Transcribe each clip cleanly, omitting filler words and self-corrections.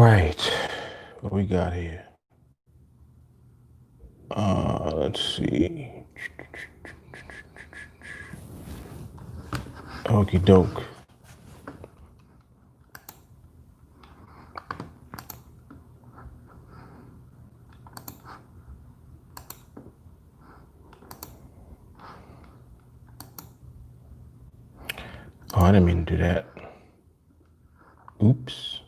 right, what we got here? Let's see. Okie doke. Oh, I didn't mean to do that. Oops.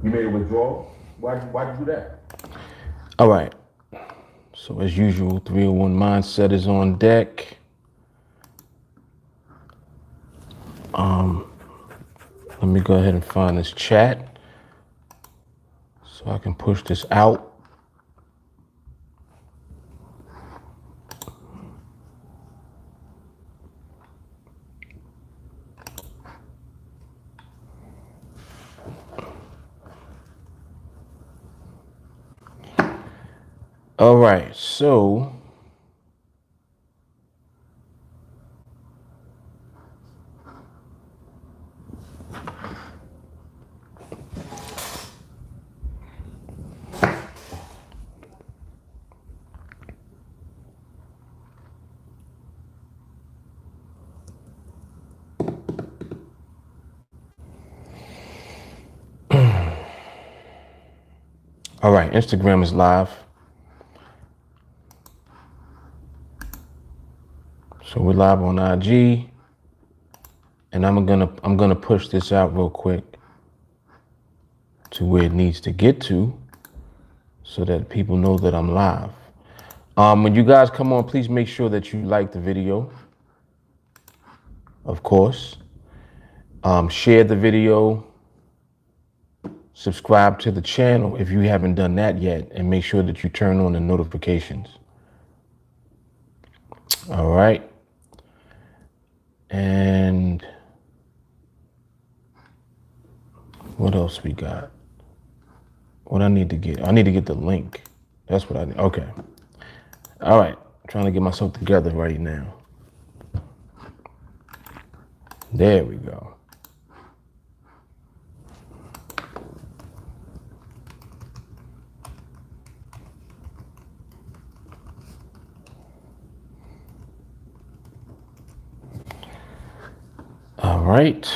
You made a withdrawal? Why'd you do that? All right. So as usual, 301 Mindset is on deck. Let me go ahead and find this chat so I can push this out. All right, so all right, Instagram is live. So we're live on IG, and I'm gonna push this out real quick to where it needs to get to, so that people know that I'm live. When you guys come on, please make sure that you like the video, of course. Share the video, subscribe to the channel if you haven't done that yet, and make sure that you turn on the notifications. All right. And what else we got? What I need to get? I need to get the link. That's what I need. Okay. All right. Trying to get myself together right now. There we go. All right.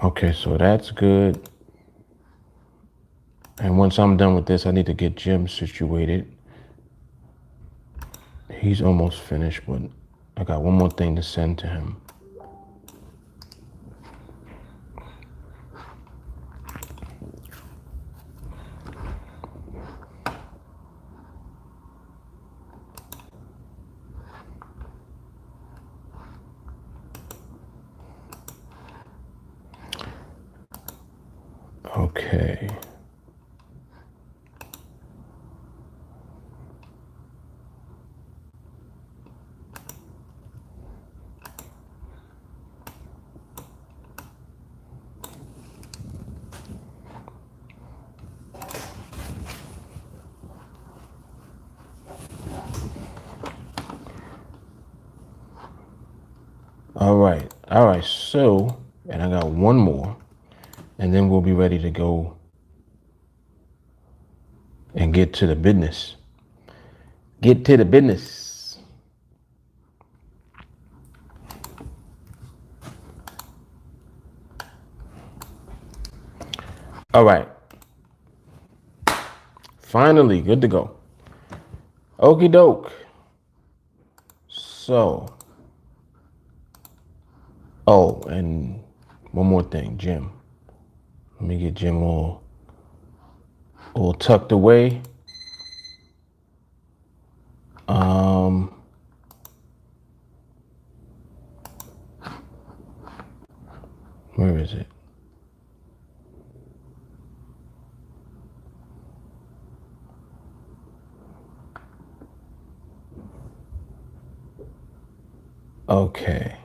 Okay, so that's good. And once I'm done with this, I need to get Jim situated. He's almost finished, but I got one more thing to send to him. Okay. All right, so, and I got one more, and then we'll be ready to go and get to the business. Get to the business. All right. Finally, good to go. Okie doke. So, oh, and one more thing, Jim. Let me get Jim all tucked away. Where is it? Okay.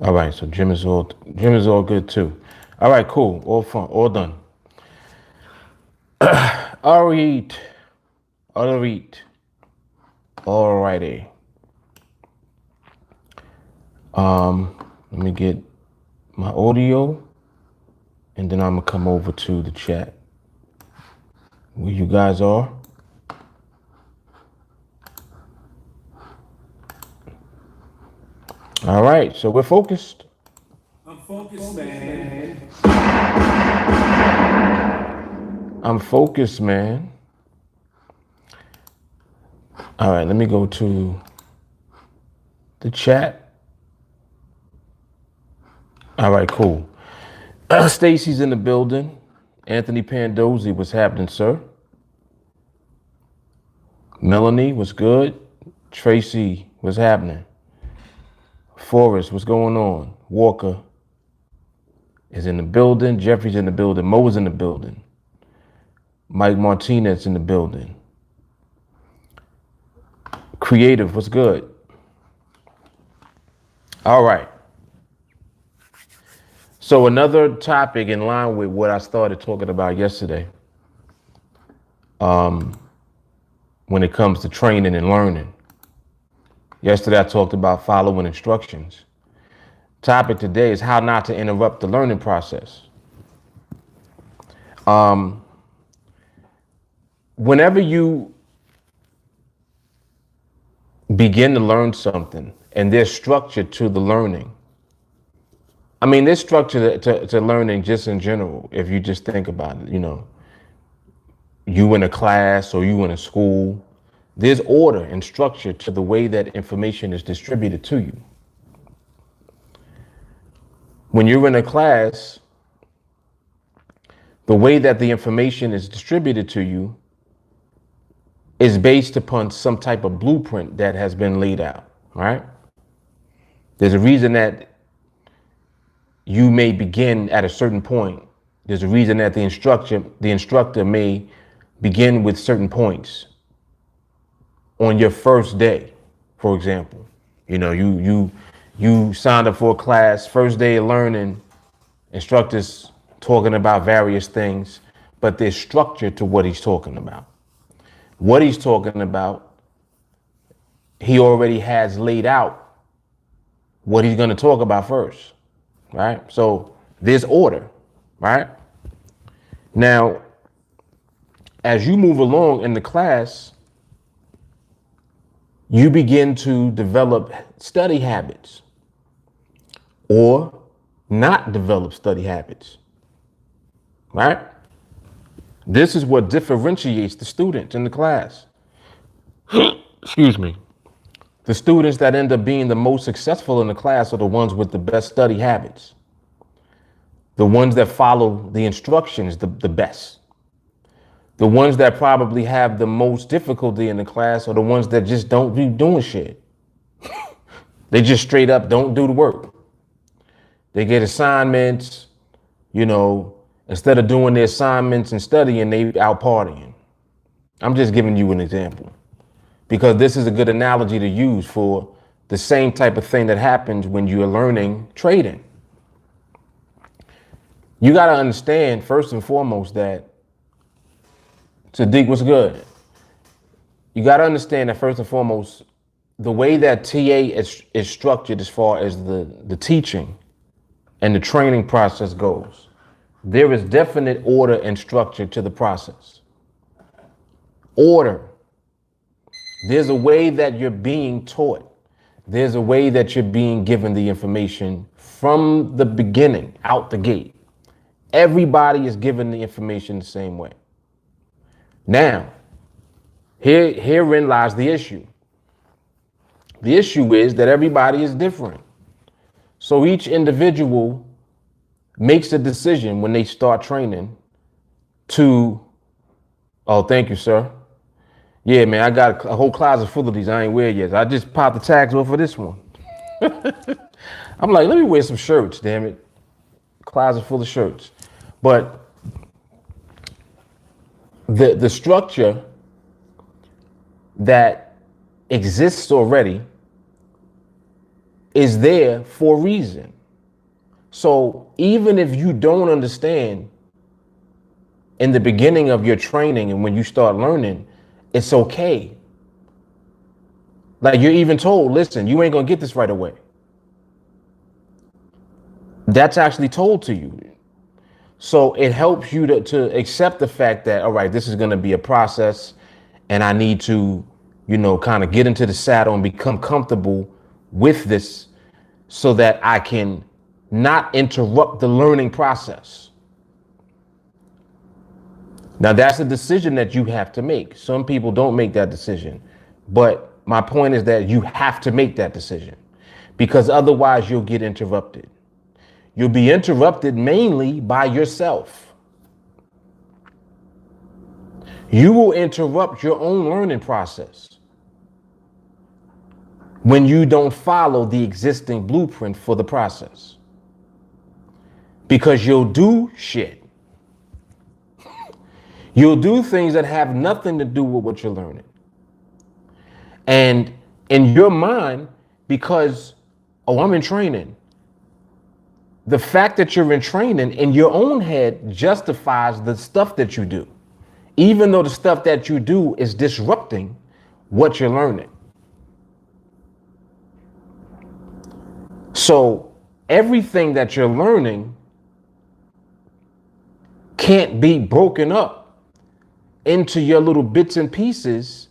All right, so gym is all good too. All right, cool. All fun, all done. All right. All right. All righty. Let me get my audio, and then I'm gonna come over to the chat where you guys are. All right, so we're focused. I'm focused, man. I'm focused, man. All right, let me go to the chat. All right, cool. Stacy's in the building. Anthony Pandozzi, what's happening, sir? Melanie, what's good? Tracy, what's happening? Forrest, what's going on? Walker is in the building. Jeffrey's in the building. Mo is in the building. Mike Martinez in the building. Creative, what's good? All right. So another topic in line with what I started talking about yesterday, when it comes to training and learning. Yesterday I talked about following instructions. Topic today is how not to interrupt the learning process. Whenever you begin to learn something and there's structure to the learning, I mean, there's structure to learning just in general. If you just think about it, you in a class or you in a school, there's order and structure to the way that information is distributed to you. When you're in a class, the way that the information is distributed to you is based upon some type of blueprint that has been laid out, right? There's a reason that you may begin at a certain point. There's a reason that the instructor may begin with certain points on your first day. For example, you signed up for a class, first day of learning, instructor's talking about various things, but there's structure to what he's talking about. What he's talking about, he already has laid out what he's going to talk about first, right? So there's order, right? Now, as you move along in the class, you begin to develop study habits or not develop study habits, right? This is what differentiates the students in the class. Excuse me. The students that end up being the most successful in the class are the ones with the best study habits. The ones that follow the instructions the best. The ones that probably have the most difficulty in the class are the ones that just don't be doing shit. They just straight up don't do the work. They get assignments, instead of doing their assignments and studying, they out partying. I'm just giving you an example because this is a good analogy to use for the same type of thing that happens when you're learning trading. You got to understand first and foremost that Sadiq, what's good? You got to understand that first and foremost, the way that TA is structured as far as the teaching and the training process goes, there is definite order and structure to the process. Order. There's a way that you're being taught. There's a way that you're being given the information from the beginning, out the gate. Everybody is given the information the same way. Now, herein lies the issue. The issue is that everybody is different. So each individual makes a decision when they start training to, oh, thank you, sir. Yeah, man, I got a whole closet full of these I ain't wear yet. I just popped the tags off for this one. I'm like, let me wear some shirts, damn it. Closet full of shirts. But the structure that exists already is there for a reason. So even if you don't understand in the beginning of your training and when you start learning, it's okay. Like you're even told, listen, you ain't gonna get this right away. That's actually told to you. So it helps you to accept the fact that, all right, this is gonna be a process and I need to, kind of get into the saddle and become comfortable with this so that I can not interrupt the learning process. Now, that's a decision that you have to make. Some people don't make that decision. But my point is that you have to make that decision because otherwise you'll get interrupted. You'll be interrupted mainly by yourself. You will interrupt your own learning process when you don't follow the existing blueprint for the process. Because you'll do shit. You'll do things that have nothing to do with what you're learning. And in your mind, because, I'm in training, the fact that you're in training in your own head justifies the stuff that you do, even though the stuff that you do is disrupting what you're learning. So everything that you're learning can't be broken up into your little bits and pieces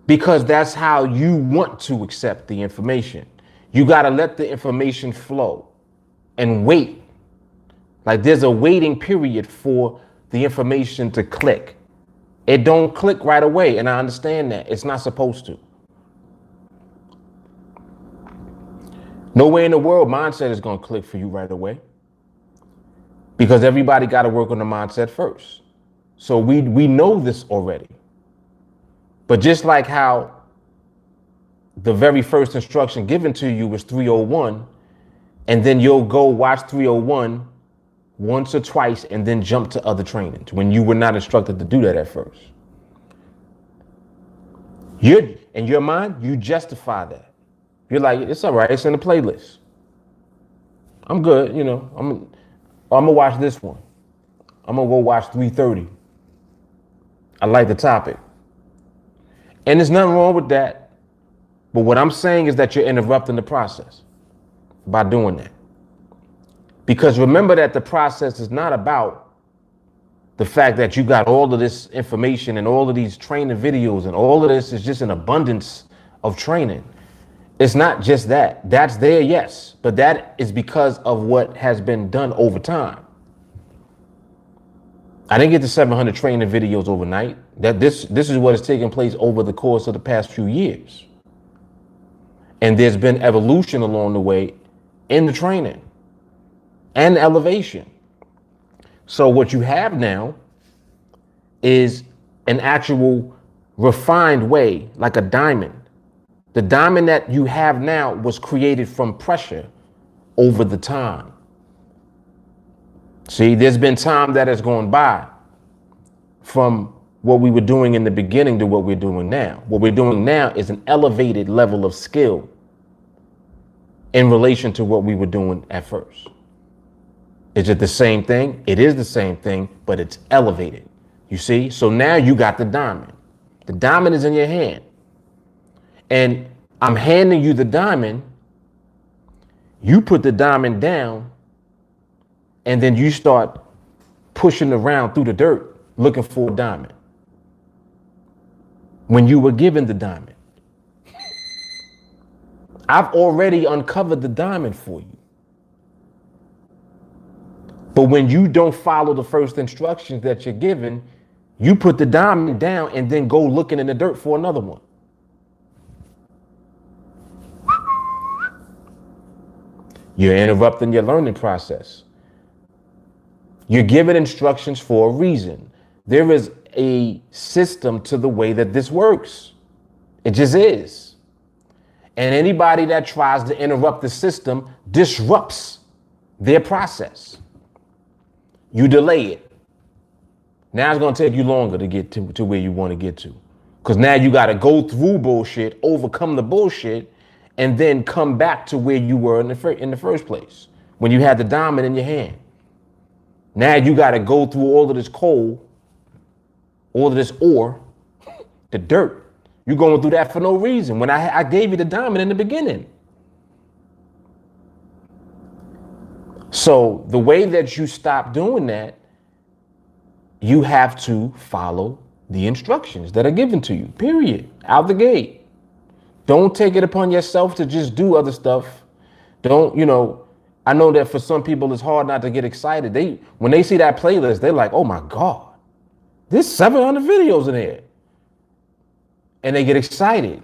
because that's how you want to accept the information. You got to let the information flow and wait. Like there's a waiting period for the information to click. It don't click right away. And I understand that. It's not supposed to. No way in the world mindset is going to click for you right away. Because everybody got to work on the mindset first. So we know this already. But just like how the very first instruction given to you was 301, and then you'll go watch 301 once or twice and then jump to other trainings when you were not instructed to do that at first. In your mind, you justify that. You're like, it's all right, it's in the playlist. I'm good, I'm gonna watch this one. I'm gonna go watch 330. I like the topic. And there's nothing wrong with that. But what I'm saying is that you're interrupting the process by doing that. Because remember that the process is not about the fact that you got all of this information and all of these training videos and all of this is just an abundance of training. It's not just that. That's there, yes. But that is because of what has been done over time. I didn't get to 700 training videos overnight. This is what has taken place over the course of the past few years. And there's been evolution along the way in the training and elevation. So what you have now is an actual refined way, like a diamond. The diamond that you have now was created from pressure over the time. See, there's been time that has gone by from what we were doing in the beginning to what we're doing now. What we're doing now is an elevated level of skill in relation to what we were doing at first. Is it the same thing? It is the same thing, but it's elevated. You see? So now you got the diamond. The diamond is in your hand. And I'm handing you the diamond. You put the diamond down, and then you start pushing around through the dirt looking for a diamond. When you were given the diamond, I've already uncovered the diamond for you. But when you don't follow the first instructions that you're given, you put the diamond down and then go looking in the dirt for another one. You're interrupting your learning process. You're given instructions for a reason. There is a system to the way that this works. It just is. And anybody that tries to interrupt the system disrupts their process. You delay it. Now it's going to take you longer to get to where you want to get to. Because now you got to go through bullshit, overcome the bullshit, and then come back to where you were in the first place when you had the diamond in your hand. Now you got to go through all of this coal, all of this ore, the dirt. You're going through that for no reason when I gave you the diamond in the beginning. So the way that you stop doing that, you have to follow the instructions that are given to you, period, out the gate. Don't take it upon yourself to just do other stuff. Don't, I know that for some people it's hard not to get excited. When they see that playlist, they're like, oh my God, there's 700 videos in here. And they get excited.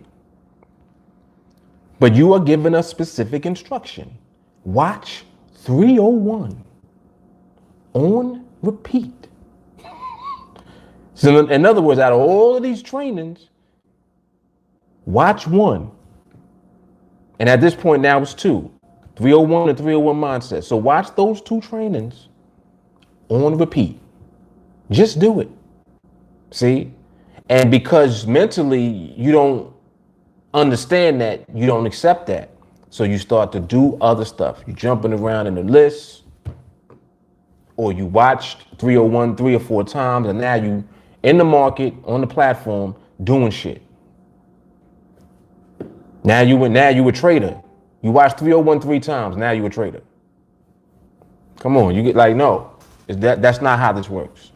But you are given a specific instruction. Watch 301 on repeat. So in other words, out of all of these trainings, watch one. And at this point now it's two. 301 and 301 mindset. So watch those two trainings on repeat. Just do it. See? And because mentally you don't understand that, you don't accept that. So you start to do other stuff. You're jumping around in the list, or you watched 301 3 or 4 times, and now you in the market on the platform doing shit. Now you a trader. You watched 301 3 times. Now you a trader. Come on, you get no. That's not how this works.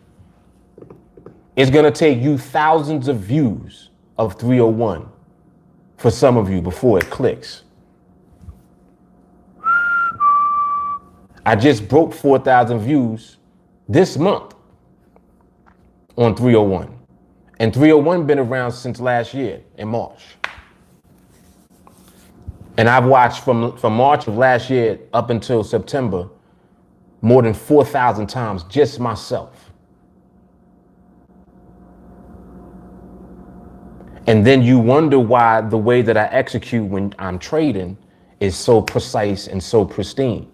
It's gonna take you thousands of views of 301 for some of you before it clicks. I just broke 4,000 views this month on 301. And 301 been around since last year in March. And I've watched from March of last year up until September more than 4,000 times just myself. And then you wonder why the way that I execute when I'm trading is so precise and so pristine.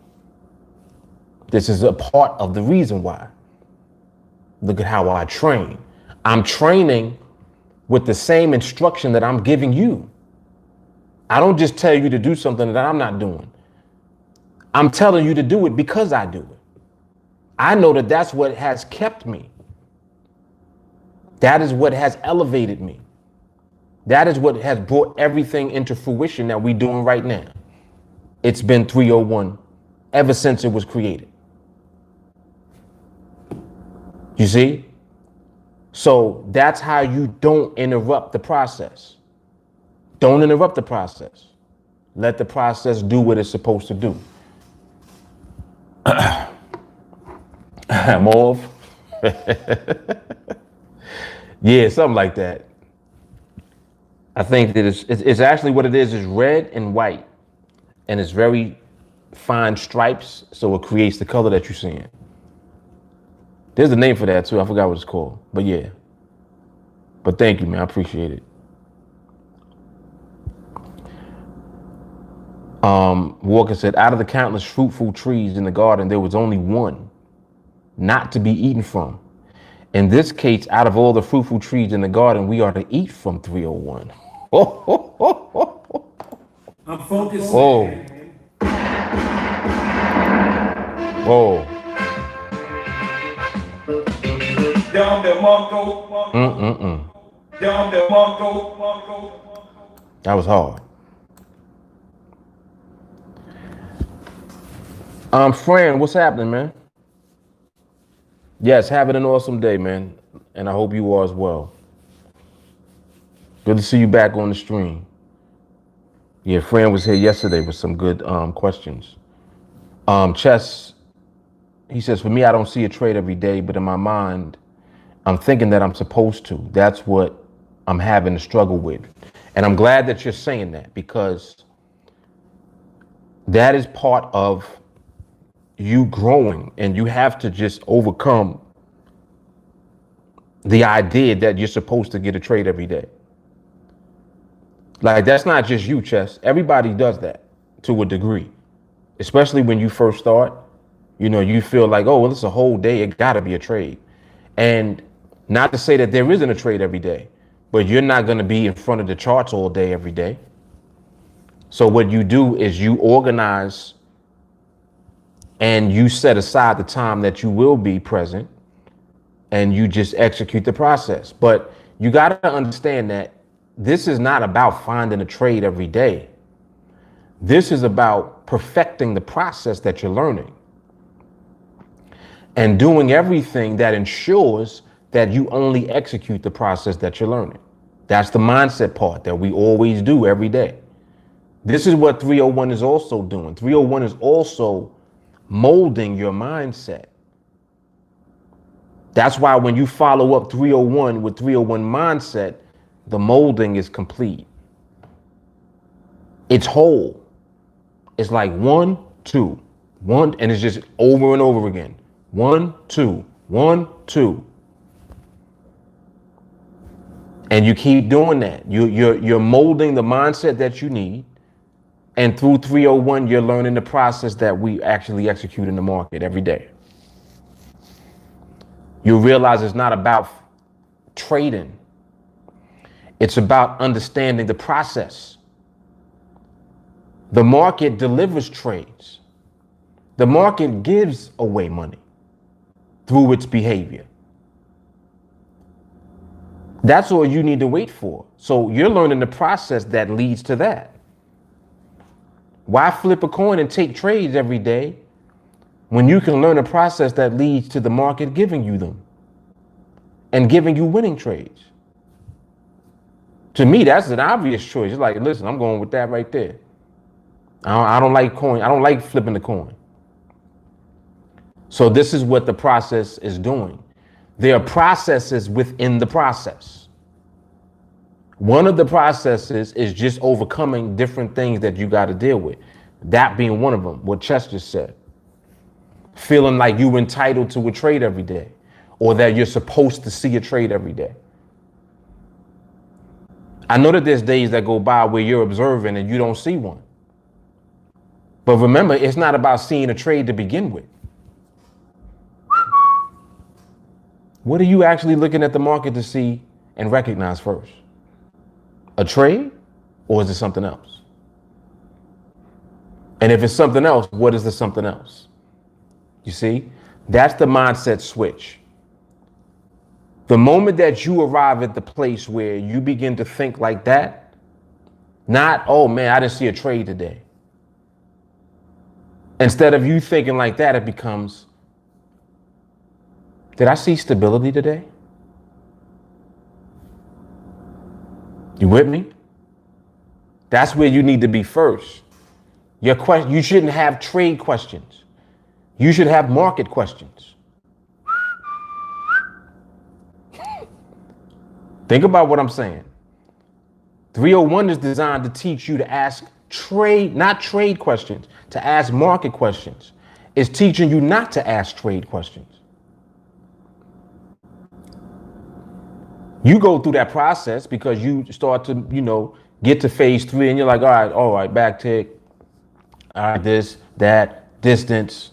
This is a part of the reason why. Look at how I train. I'm training with the same instruction that I'm giving you. I don't just tell you to do something that I'm not doing. I'm telling you to do it because I do it. I know that that's what has kept me. That is what has elevated me. That is what has brought everything into fruition that we're doing right now. It's been 301 ever since it was created. You see? So that's how you don't interrupt the process. Don't interrupt the process. Let the process do what it's supposed to do. Mauve. Yeah, something like that. I think that it's actually what it is red and white. And it's very fine stripes, so it creates the color that you're seeing. There's a name for that too. I forgot what it's called. But yeah. But thank you, man. I appreciate it. Walker said, out of the countless fruitful trees in the garden, there was only one not to be eaten from. In this case, out of all the fruitful trees in the garden, we are to eat from 301. I'm focused. Whoa. Whoa. That was hard. Fran, what's happening, man? Yes, having an awesome day, man. And I hope you are as well. Good to see you back on the stream. Yeah, Fran was here yesterday with some good questions. Chess, he says, for me, I don't see a trade every day, but in my mind, I'm thinking that I'm supposed to. That's what I'm having to struggle with. And I'm glad that you're saying that, because that is part of you growing, and you have to just overcome the idea that you're supposed to get a trade every day. Like, that's not just you, Chess. Everybody does that to a degree, especially when you first start. You feel like, oh, well, it's a whole day. It got to be a trade. And not to say that there isn't a trade every day, but you're not going to be in front of the charts all day, every day. So what you do is you organize and you set aside the time that you will be present and you just execute the process. But you got to understand that this is not about finding a trade every day. This is about perfecting the process that you're learning and doing everything that ensures that you only execute the process that you're learning. That's the mindset part that we always do every day. This is what 301 is also doing. 301 is also molding your mindset. That's why when you follow up 301 with 301 mindset, the molding is complete. It's whole. It's like 1, 2, 1, and it's just over and over again. 1, 2, 1, 2. And you keep doing that. You're molding the mindset that you need. And through 301, you're learning the process that we actually execute in the market every day. You realize it's not about trading. It's about understanding the process. The market delivers trades. The market gives away money through its behavior. That's all you need to wait for. So you're learning the process that leads to that. Why flip a coin and take trades every day when you can learn a process that leads to the market giving you them and giving you winning trades? To me, that's an obvious choice. It's like, listen, I'm going with that right there. I don't like coin. I don't like flipping the coin. So this is what the process is doing. There are processes within the process. One of the processes is just overcoming different things that you got to deal with. That being one of them, what Chess just said. Feeling like you're entitled to a trade every day, or that you're supposed to see a trade every day. I know that there's days that go by where you're observing and you don't see one. But remember, it's not about seeing a trade to begin with. What are you actually looking at the market to see and recognize first? A trade, or is it something else? And if it's something else, what is the something else? You see, that's the mindset switch. The moment that you arrive at the place where you begin to think like that, not, oh man, I didn't see a trade today. Instead of you thinking like that, it becomes, did I see stability today? You with me? That's where you need to be first. You shouldn't have trade questions. You should have market questions. Think about what I'm saying. 301 is designed to teach you to ask not trade questions, to ask market questions. It's teaching you not to ask trade questions. You go through that process because you start to, get to phase 3 and you're like, all right, back tick. All right, this, that, distance.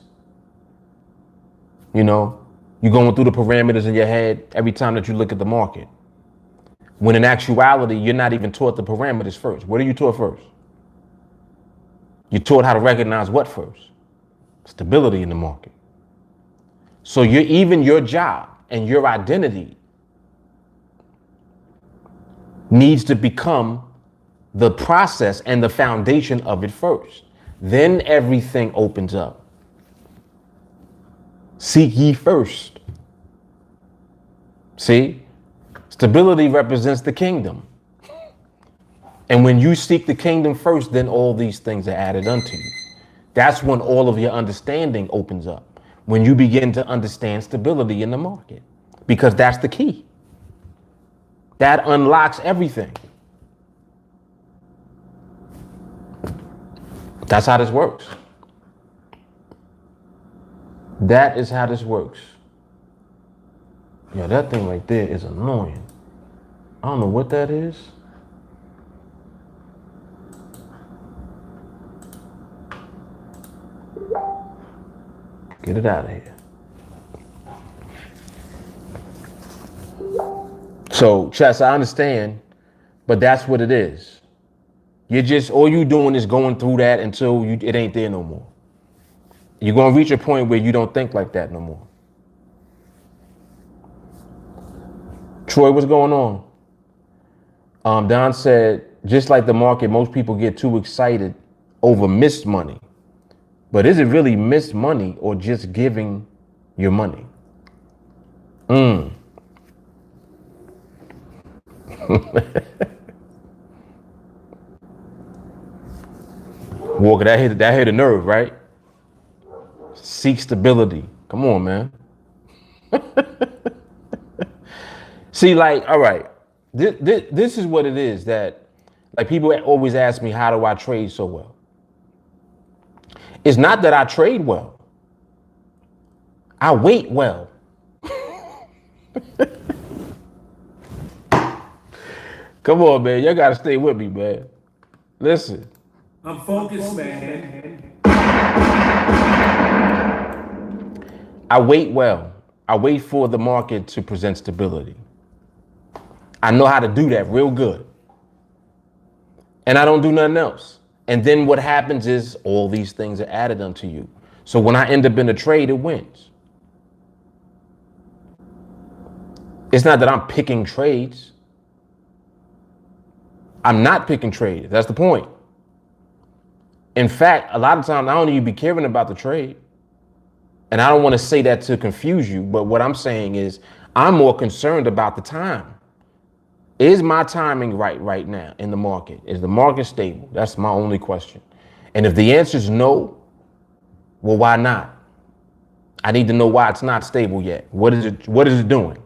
You're going through the parameters in your head every time that you look at the market. When in actuality, you're not even taught the parameters first. What are you taught first? You're taught how to recognize what first? Stability in the market. So your job and your identity needs to become the process and the foundation of it first. Then everything opens up. Seek ye first. See? Stability represents the kingdom. And when you seek the kingdom first, then all these things are added unto you. That's when all of your understanding opens up. When you begin to understand stability in the market. Because that's the key. That unlocks everything. That's how this works. That is how this works. Yeah, that thing right there is annoying. I don't know what that is. Get it out of here. So, Chess, I understand, but that's what it is. All you doing is going through that until it ain't there no more. You're going to reach a point where you don't think like that no more. Troy, what's going on? Don said, just like the market, most people get too excited over missed money. But is it really missed money or just giving your money? Walker, that hit a nerve, right? Seek stability. Come on, man. See, like, all right, this is what it is that, like, people always ask me, how do I trade so well? It's not that I trade well. I wait well. Come on, man. Y'all got to stay with me, man. Listen. I'm focused, man. I wait well. I wait for the market to present stability. I know how to do that real good. And I don't do nothing else. And then what happens is all these things are added unto you. So when I end up in a trade, it wins. It's not that I'm picking trades. I'm not picking trades. That's the point. In fact, a lot of times I don't even be caring about the trade. And I don't want to say that to confuse you, but what I'm saying is I'm more concerned about the time. Is my timing right now in the market? Is the market stable? That's my only question. And if the answer is no, well, why not? I need to know why it's not stable yet. What is it doing?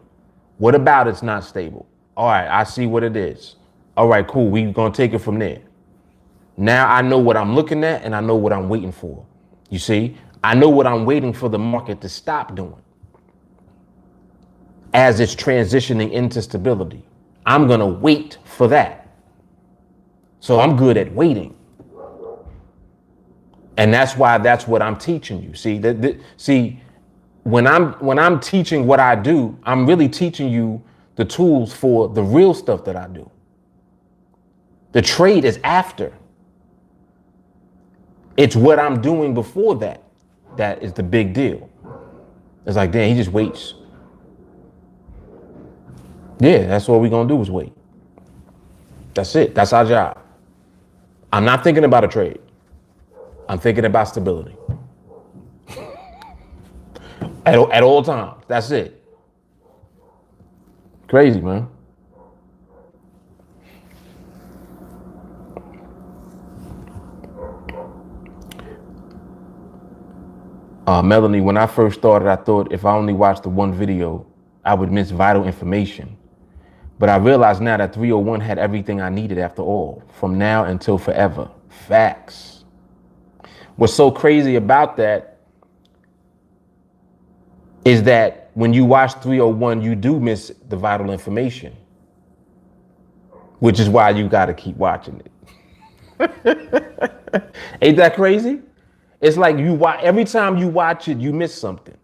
What about it's not stable? All right, I see what it is. All right, cool. We're going to take it from there. Now I know what I'm looking at and I know what I'm waiting for. You see, I know what I'm waiting for the market to stop doing as it's transitioning into stability. I'm going to wait for that. So I'm good at waiting. And that's what I'm teaching you. See, when I'm teaching what I do, I'm really teaching you the tools for the real stuff that I do. The trade is after. It's what I'm doing before that. That is the big deal. It's like, damn, he just waits. Yeah, that's all we're going to do is wait. That's it. That's our job. I'm not thinking about a trade. I'm thinking about stability. At all times. That's it. Crazy, man. Melanie, when I first started, I thought if I only watched the one video, I would miss vital information. But I realize now that 301 had everything I needed after all, from now until forever. Facts. What's so crazy about that is that when you watch 301, you do miss the vital information, which is why you got to keep watching it. Ain't that crazy? It's like every time you watch it, you miss something.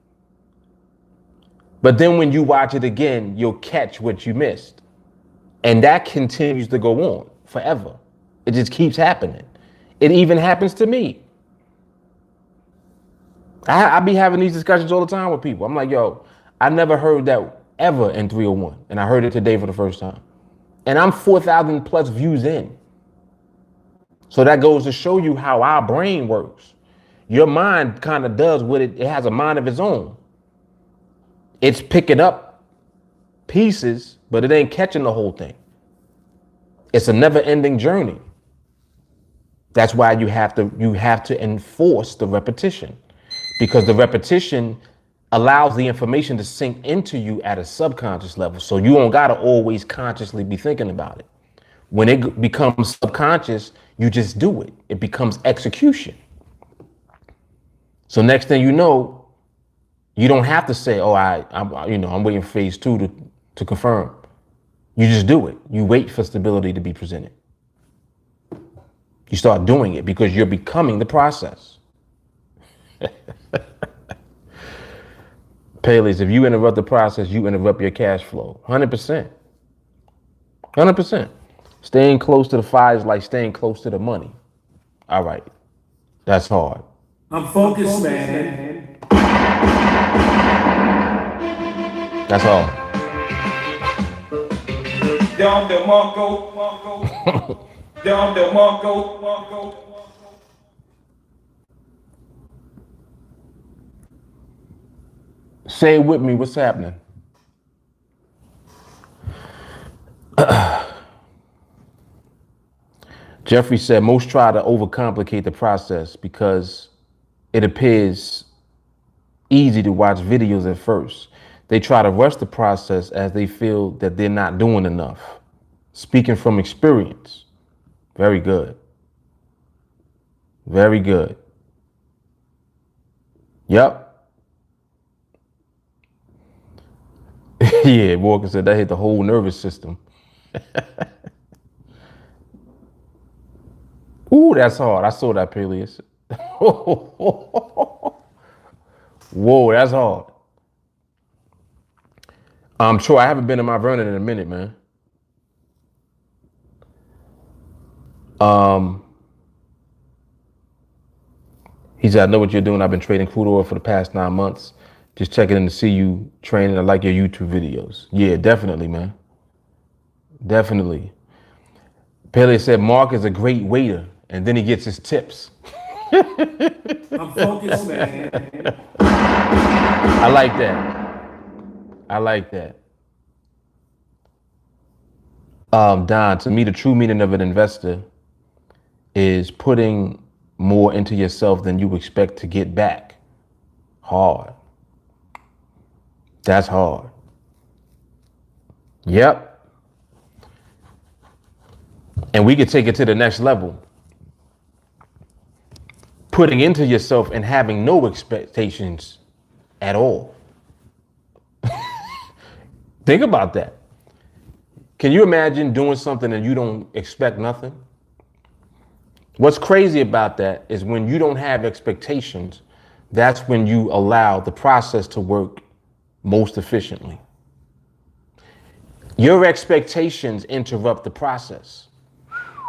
But then when you watch it again, you'll catch what you missed. And that continues to go on forever. It just keeps happening. It even happens to me. I be having these discussions all the time with people. I'm like, yo, I never heard that ever in 301. And I heard it today for the first time. And I'm 4,000 plus views in. So that goes to show you how our brain works. Your mind kind of does what it has a mind of its own. It's picking up pieces, but it ain't catching the whole thing. It's a never-ending journey. That's why you have to enforce the repetition, because the repetition allows the information to sink into you at a subconscious level. So you don't gotta always consciously be thinking about it. When it becomes subconscious, you just do it. It becomes execution. So next thing you know, you don't have to say, "Oh, I'm waiting for phase 2 to confirm." You just do it. You wait for stability to be presented. You start doing it because you're becoming the process. Payleys, if you interrupt the process, you interrupt your cash flow. 100%. 100%. Staying close to the fire is like staying close to the money. All right. That's hard. I'm focused, man. That's hard. Down the Mongo. Down the Mongo. Say it with me. What's happening? Jeffrey said most try to overcomplicate the process because it appears easy to watch videos at first. They try to rush the process as they feel that they're not doing enough. Speaking from experience. Very good. Very good. Yep. Yeah, Walker said that hit the whole nervous system. Ooh, that's hard. I saw that, Peleus. Whoa, that's hard. Troy, I haven't been in my Vernon in a minute, man. He said, I know what you're doing. I've been trading crude oil for the past 9 months. Just checking in to see you training. I like your YouTube videos. Yeah, definitely, man. Definitely. Pele said Mark is a great waiter, and then he gets his tips. I'm focused, man. I like that. I like that. Don, to me, the true meaning of an investor is putting more into yourself than you expect to get back. Hard. That's hard. Yep. And we could take it to the next level. Putting into yourself and having no expectations at all. Think about that. Can you imagine doing something and you don't expect nothing? What's crazy about that is when you don't have expectations, that's when you allow the process to work most efficiently. Your expectations interrupt the process.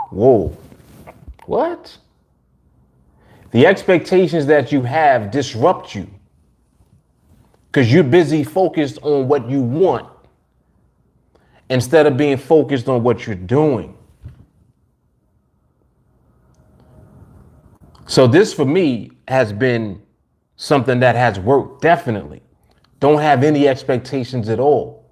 Whoa. What? The expectations that you have disrupt you because you're busy focused on what you want instead of being focused on what you're doing. So this for me has been something that has worked, definitely. Don't have any expectations at all.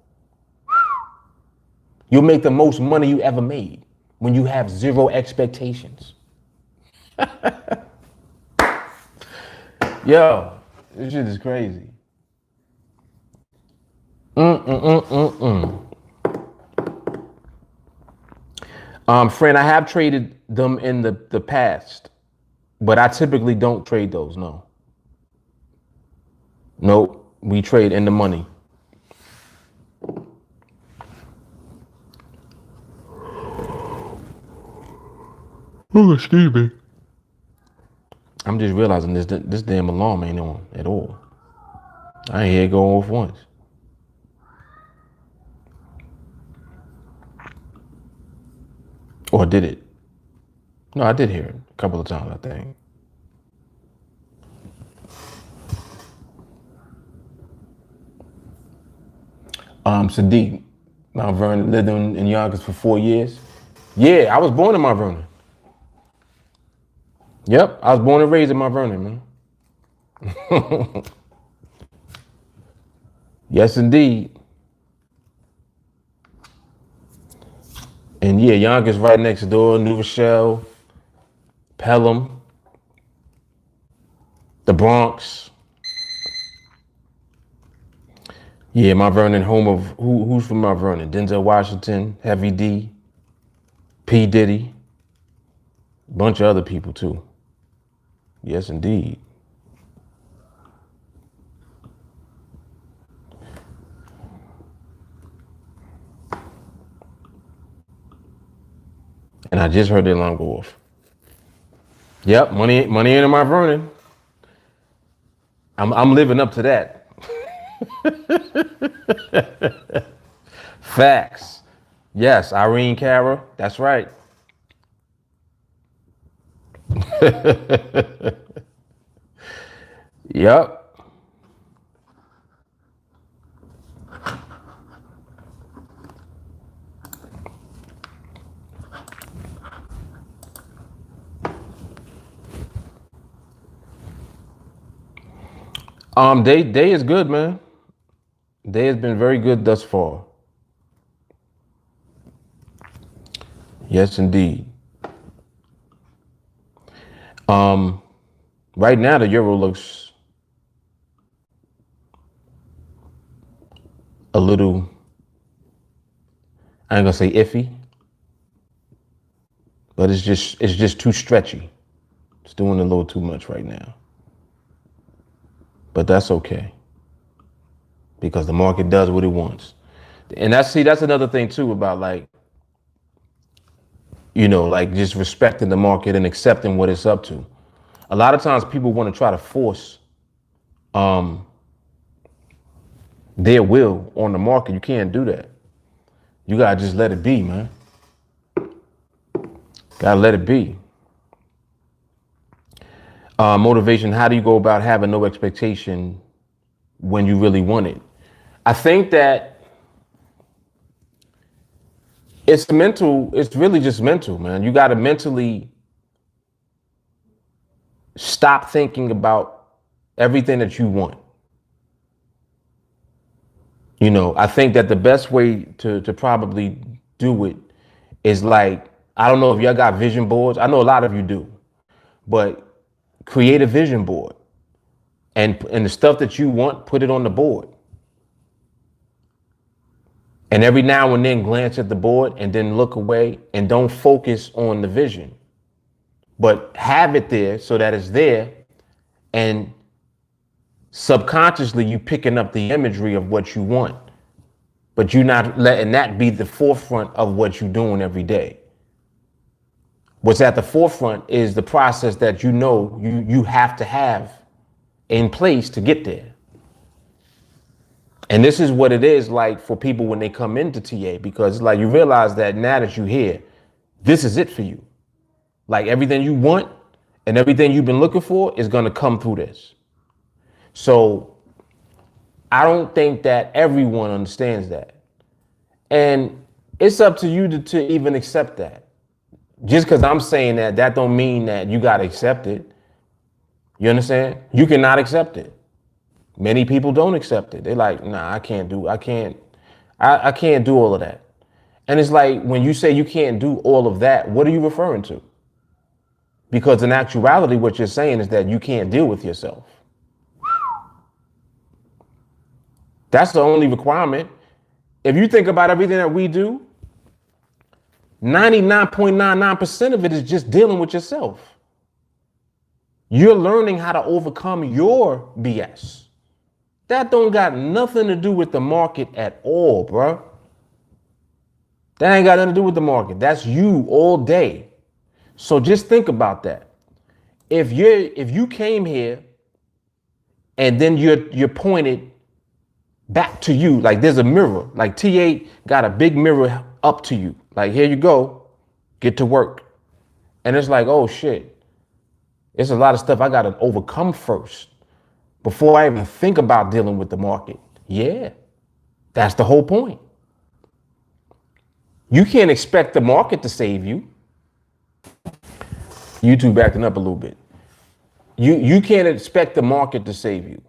You'll make the most money you ever made when you have zero expectations. Yo, this shit is crazy. Friend, I have traded them in the past, but I typically don't trade those, no. Nope, we trade in the money. Oh, excuse me. I'm just realizing this damn alarm ain't on at all. I ain't hear it go off once. Or did it? No, I did hear it a couple of times, I think. Sadiq, Mount Vernon, lived in Yonkers for 4 years. Yeah, I was born in Mount Vernon. Yep, I was born and raised in Mount Vernon, man. Yes, indeed. And yeah, Yonkers right next door, New Rochelle, Pelham, the Bronx. Yeah, Mount Vernon, home of who's from Mount Vernon? Denzel Washington, Heavy D, P. Diddy, bunch of other people too. Yes, indeed. And I just heard the alarm go off. Yep, money in Mount Vernon. I'm living up to that. Facts. Yes, Irene Cara. That's right. Yep. Day is good, man. Day has been very good thus far. Yes, indeed. Right now the euro looks a little, I ain't gonna say iffy, but it's just too stretchy. It's doing a little too much right now. But that's okay, because the market does what it wants. And that's another thing too about, like, like just respecting the market and accepting what it's up to. A lot of times people want to try to force their will on the market. You can't do that. You gotta just let it be, man. Gotta let it be. Motivation. How do you go about having no expectation when you really want it? I think that it's mental. It's really just mental, man. You got to mentally stop thinking about everything that you want. I think that the best way to probably do it is, like, I don't know if y'all got vision boards. I know a lot of you do, but create a vision board, and the stuff that you want, put it on the board. And every now and then glance at the board and then look away, and don't focus on the vision, but have it there so that it's there. And subconsciously you picking up the imagery of what you want, but you're not letting that be the forefront of what you're doing every day. What's at the forefront is the process that you have to have in place to get there. And this is what it is like for people when they come into TA, because it's like you realize that now that you're here, this is it for you. Like, everything you want and everything you've been looking for is going to come through this. So I don't think that everyone understands that. And it's up to you to even accept that. Just because I'm saying that don't mean that you got to accept it. You understand? You cannot accept it. Many people don't accept it. They're like, nah, I can't do all of that. And it's like, when you say you can't do all of that, what are you referring to? Because in actuality, what you're saying is that you can't deal with yourself. That's the only requirement. If you think about everything that we do, 99.99% of it is just dealing with yourself. You're learning how to overcome your BS. That don't got nothing to do with the market at all, bro. That ain't got nothing to do with the market. That's you all day. So just think about that. If you came here and then you're pointed back to you, like there's a mirror, like TA got a big mirror up to you. Like, here you go, get to work. And it's like, oh shit, it's a lot of stuff I got to overcome first before I even think about dealing with the market. Yeah, that's the whole point. You can't expect the market to save you. YouTube acting up a little bit. You can't expect the market to save you.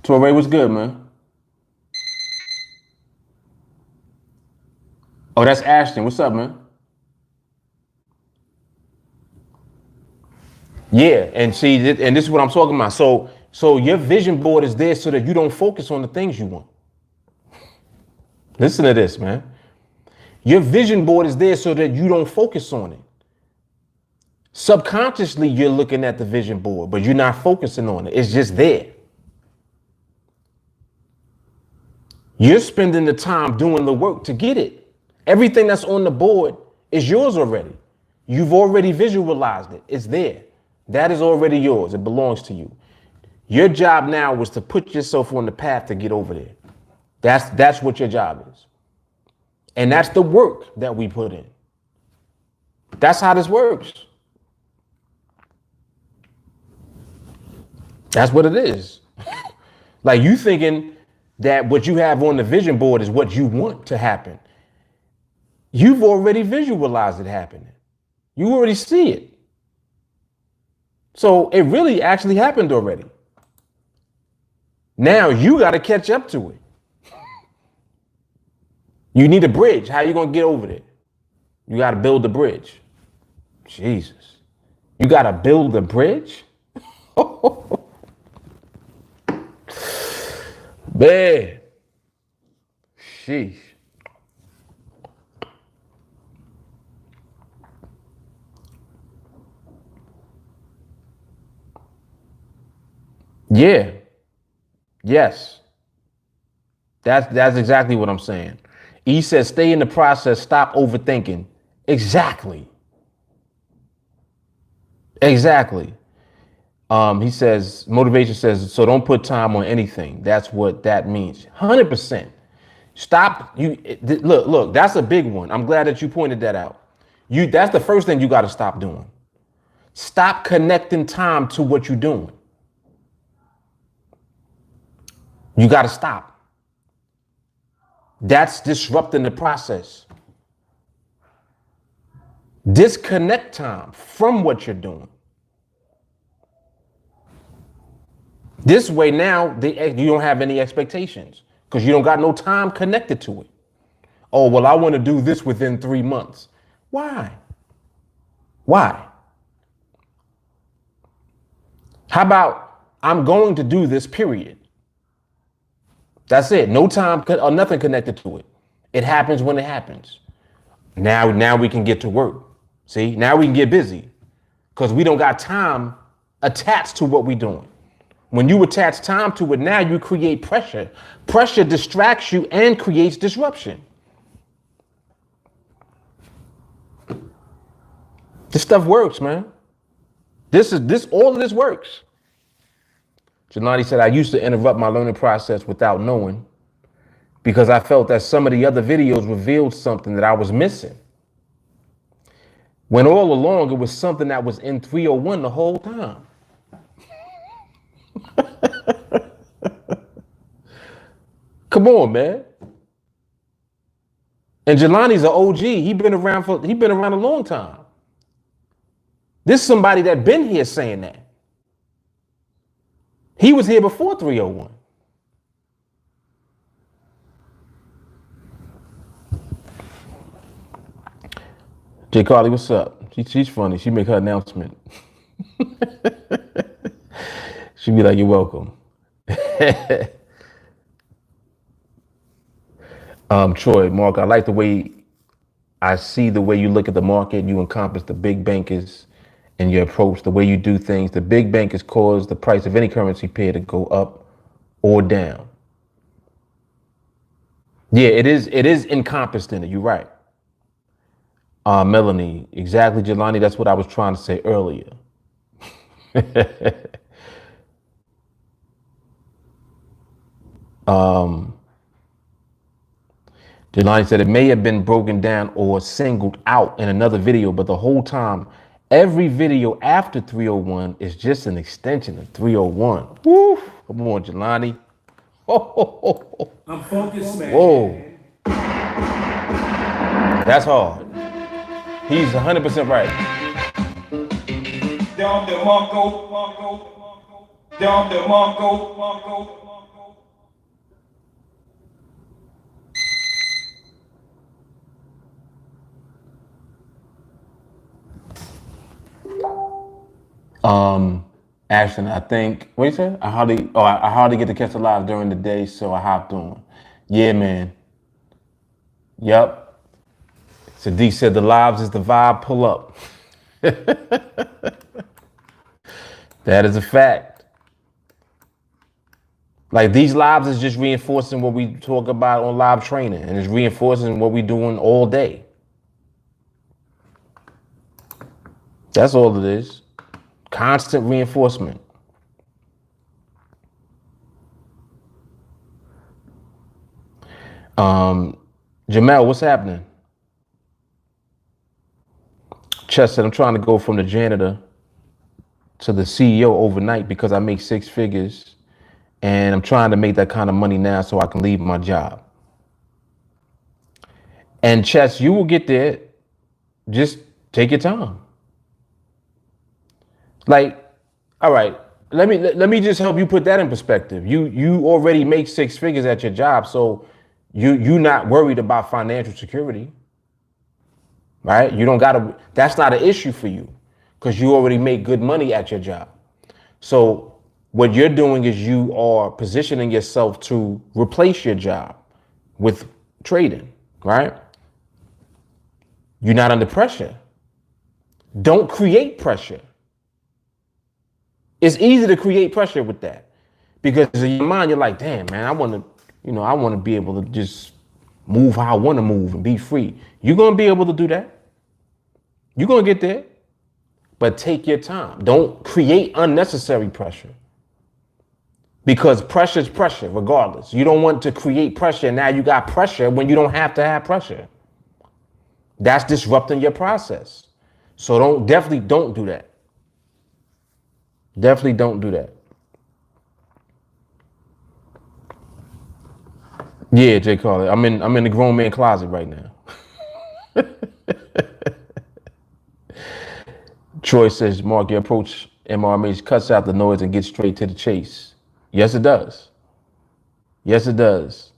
Torre, what's good, man? Oh, that's Ashton. What's up, man? Yeah, and see, and this is what I'm talking about. So your vision board is there so that you don't focus on the things you want. Listen to this, man. Your vision board is there so that you don't focus on it. Subconsciously, you're looking at the vision board, but you're not focusing on it. It's just there. You're spending the time doing the work to get it. Everything that's on the board is yours already. You've already visualized it. It's there. That is already yours. It belongs to you. Your job now was to put yourself on the path to get over there. That's what your job is. And that's the work that we put in. That's how this works. That's what it is. Like you thinking that what you have on the vision board is what you want to happen. You've already visualized it happening. You already see it. So it really actually happened already. Now you got to catch up to it. You need a bridge. How you going to get over there? You got to build the bridge. Jesus. You got to build the bridge? Man. Sheesh. Yeah. Yes. That's exactly what I'm saying. E says, stay in the process, stop overthinking. Exactly. Exactly. He says, motivation says, so don't put time on anything. That's what that means. 100%. Stop. Look, that's a big one. I'm glad that you pointed that out. That's the first thing you got to stop doing. Stop connecting time to what you're doing. You got to stop. That's disrupting the process. Disconnect time from what you're doing. This way now, you don't have any expectations because you don't got no time connected to it. Oh, well, I want to do this within 3 months. Why? Why? How about I'm going to do this, period? That's it. No time or nothing connected to it. It happens when it happens. Now we can get to work. See, now we can get busy because we don't got time attached to what we're doing. When you attach time to it, now you create pressure. Pressure distracts you and creates disruption. This stuff works, man. All of this works. Jelani said, I used to interrupt my learning process without knowing because I felt that some of the other videos revealed something that I was missing. When all along it was something that was in 301 the whole time. Come on, man. And Jelani's an OG. He been around a long time. This is somebody that been here saying that. He was here before 301. J. Carly, what's up? She's funny. She make her announcement. She be like, you're welcome. Troy, Mark, I like the way I see the way you look at the market. You encompass the big bankers in your approach, the way you do things. The big bankers cause the price of any currency pair to go up or down. Yeah, it is encompassed in it. You're right. Melanie, exactly, Jelani. That's what I was trying to say earlier. Jelani said it may have been broken down or singled out in another video, but the whole time, every video after 301 is just an extension of 301. Woo! Come on, Jelani. I'm focused, man. Whoa. That's hard. He's 100% right. Down the Marco. Down the Marco. Ashton, I think, what you say? I hardly get to catch a live during the day, so I hopped on. Yeah, man. Yep. Sadiq said the lives is the vibe, pull up. That is a fact. Like these lives is just reinforcing what we talk about on live training, and it's reinforcing what we're doing all day. That's all it is. Constant reinforcement. Jamel, what's happening? Chess said, I'm trying to go from the janitor to the CEO overnight because I make 6 figures and I'm trying to make that kind of money now so I can leave my job. And Chess, you will get there. Just take your time. Like, all right, let me just help you put that in perspective. You already make 6 figures at your job, so you're not worried about financial security, right? You don't gotta. That's not an issue for you because you already make good money at your job. So what you're doing is you are positioning yourself to replace your job with trading, right? You're not under pressure. Don't create pressure. It's easy to create pressure with that because in your mind, you're like, damn, man, I want to be able to just move how I want to move and be free. You're going to be able to do that. You're going to get there, but take your time. Don't create unnecessary pressure because pressure is pressure regardless. You don't want to create pressure. Now you got pressure when you don't have to have pressure. That's disrupting your process. So definitely don't do that. Definitely don't do that. Yeah, Jay Carly. I'm in the grown man closet right now. Troy says, Mark, your approach MRMH cuts out the noise and gets straight to the chase. Yes, it does. Yes, it does.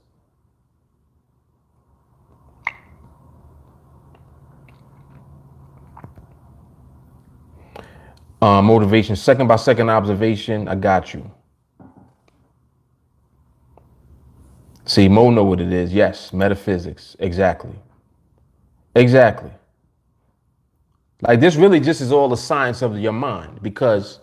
Motivation, second by second observation. I got you. See, Mo know what it is. Yes, metaphysics. Exactly. Exactly. Like this really just is all the science of your mind because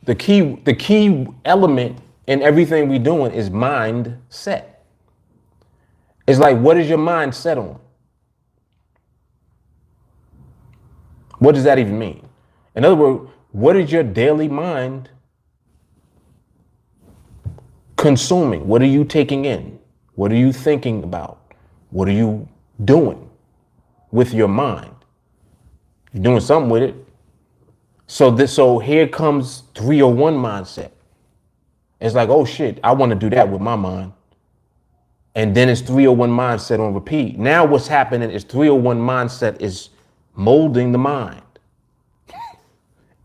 the key element in everything we're doing is mindset. It's like, what is your mind set on? What does that even mean? In other words, what is your daily mind consuming? What are you taking in? What are you thinking about? What are you doing with your mind? You're doing something with it. So here comes 301 mindset. It's like, oh shit, I want to do that with my mind. And then it's 301 mindset on repeat. Now what's happening is 301 mindset is molding the mind.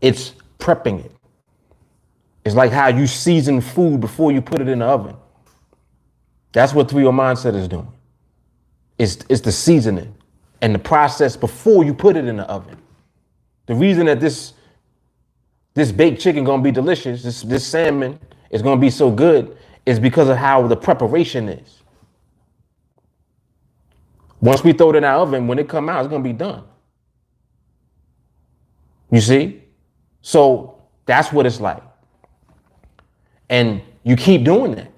It's prepping it. It's like how you season food before you put it in the oven. That's what 301 mindset is doing. It's the seasoning and the process before you put it in the oven. The reason that this baked chicken gonna be delicious, this salmon is gonna be so good, is because of how the preparation is. Once we throw it in our oven, when it come out, it's gonna be done. You see? So that's what it's like. And you keep doing that.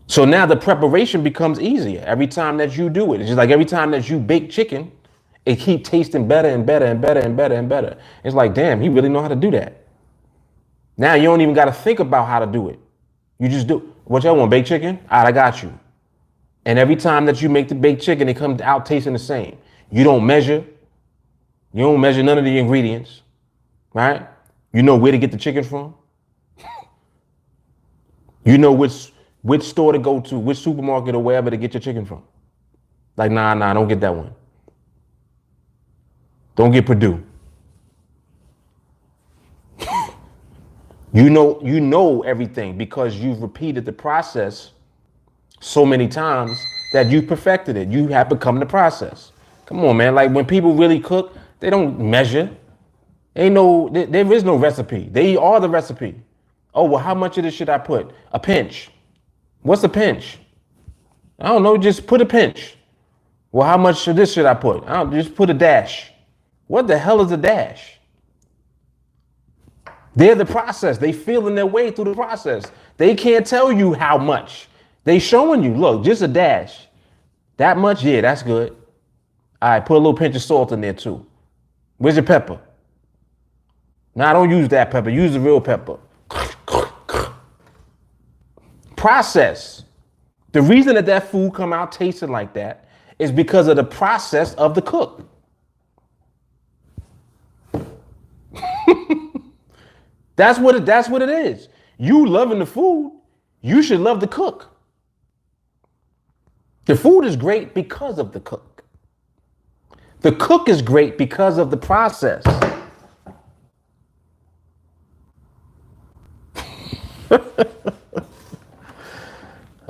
So now the preparation becomes easier every time that you do it. It's just like every time that you bake chicken, it keeps tasting better and better and better and better and better. It's like, damn, he really know how to do that. Now you don't even got to think about how to do it. You just do. What y'all want, baked chicken? All right, I got you. And every time that you make the baked chicken, it comes out tasting the same. You don't measure. You don't measure none of the ingredients, right? You know where to get the chicken from. You know which store to go to, which supermarket or wherever to get your chicken from. Like, nah, don't get that one. Don't get Purdue. You know everything because you've repeated the process so many times that you've perfected it. You have become the process. Come on, man. Like when people really cook, they don't measure. There is no recipe. They are the recipe. Oh, well, how much of this should I put? A pinch. What's a pinch? I don't know. Just put a pinch. Well, how much of this should I put? I don't just put a dash. What the hell is a dash? They're the process. They feeling their way through the process. They can't tell you how much. They showing you, look, just a dash. That much? Yeah, that's good. All right, put a little pinch of salt in there too. Where's your pepper? Now, don't use that pepper. Use the real pepper. Process. The reason that that food come out tasting like that is because of the process of the cook. That's what it is. You loving the food, you should love the cook. The food is great because of the cook. The cook is great because of the process.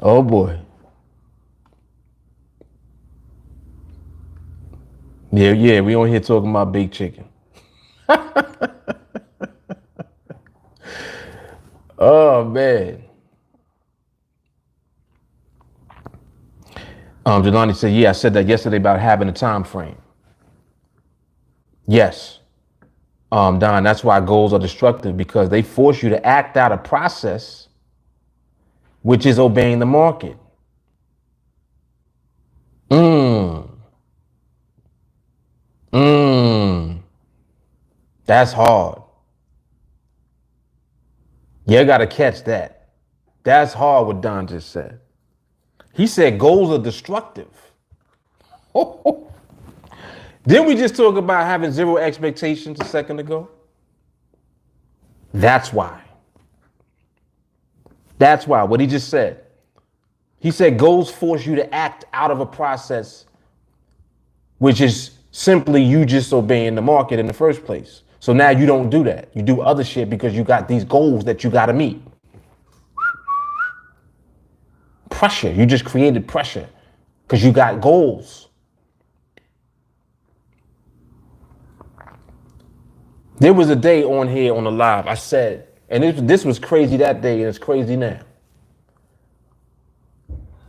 Oh boy. Yeah, we on here talking about big chicken. Oh man. Jelani said, yeah, I said that yesterday about having a time frame. Yes. Don, that's why goals are destructive, because they force you to act out a process, which is obeying the market. That's hard. You gotta catch that. That's hard what Don just said. He said goals are destructive. Didn't we just talk about having zero expectations a second ago? That's why. That's why, what he just said. He said goals force you to act out of a process, which is simply you just obeying the market in the first place. So now you don't do that. You do other shit because you got these goals that you got to meet. Pressure. You just created pressure because you got goals. There was a day on here on the live, I said, and this was crazy that day and it's crazy now.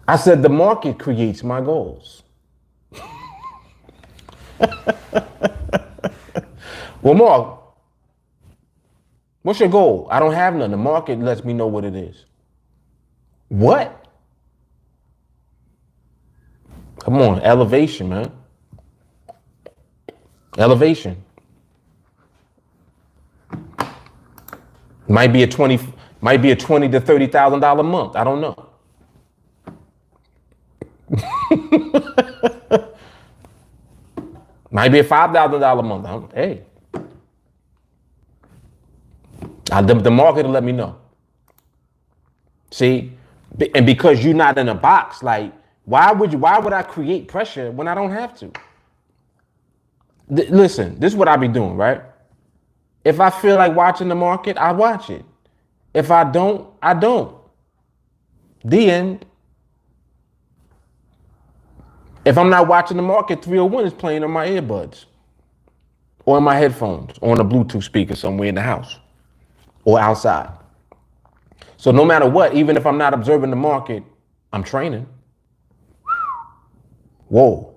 I said the market creates my goals. Well, Mark, what's your goal? I don't have none. The market lets me know what it is. What? Come on, elevation, man. Elevation. Might be a $20 to $30,000 a month. I don't know. Might be a $5,000 a month. Hey, the market will let me know. See, and because you're not in a box, like why would I create pressure when I don't have to? Listen, this is what I be doing, right? If I feel like watching the market, I watch it. If I don't, I don't. The end. If I'm not watching the market, 301 is playing on my earbuds or in my headphones or on a Bluetooth speaker somewhere in the house or outside. So no matter what, even if I'm not observing the market, I'm training. Whoa.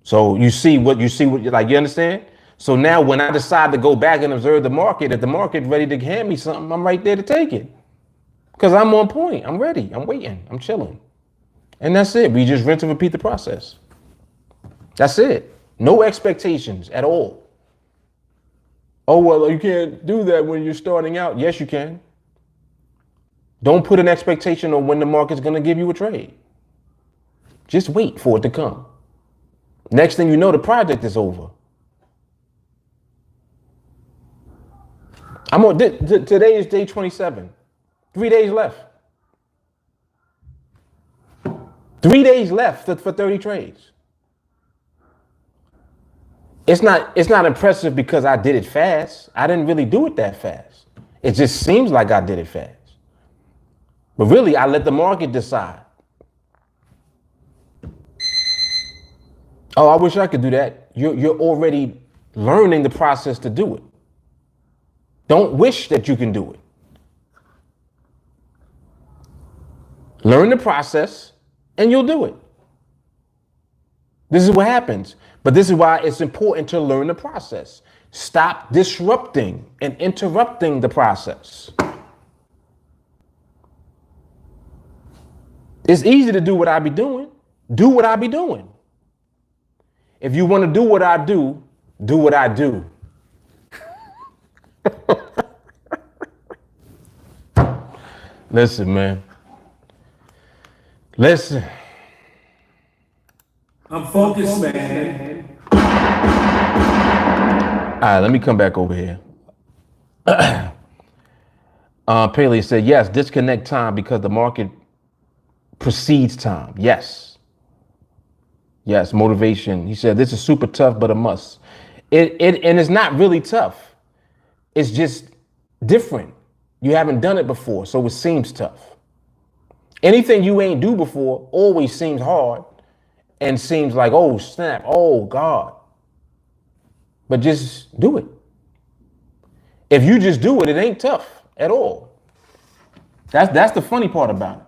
So you see what you understand? So now when I decide to go back and observe the market, if the market's ready to hand me something, I'm right there to take it. Because I'm on point. I'm ready. I'm waiting. I'm chilling. And that's it. We just rinse and repeat the process. That's it. No expectations at all. Oh, well, you can't do that when you're starting out. Yes, you can. Don't put an expectation on when the market's going to give you a trade. Just wait for it to come. Next thing you know, the project is over. Today is day 27. 3 days left. 3 days left for 30 trades. It's not impressive because I did it fast. I didn't really do it that fast. It just seems like I did it fast. But really, I let the market decide. Oh, I wish I could do that. You're already learning the process to do it. Don't wish that you can do it. Learn the process and you'll do it. This is what happens. But this is why it's important to learn the process. Stop disrupting and interrupting the process. It's easy to do what I be doing. Do what I be doing. If you want to do what I do, do what I do. Listen, man. Listen. I'm focused, man. All right, let me come back over here. Paley said, yes, disconnect time because the market precedes time. Yes. Yes, motivation. He said, this is super tough, but a must. And it's not really tough. It's just different. You haven't done it before, so it seems tough. Anything you ain't do before always seems hard and seems like, oh, snap, oh, God. But just do it. If you just do it, it ain't tough at all. That's the funny part about it.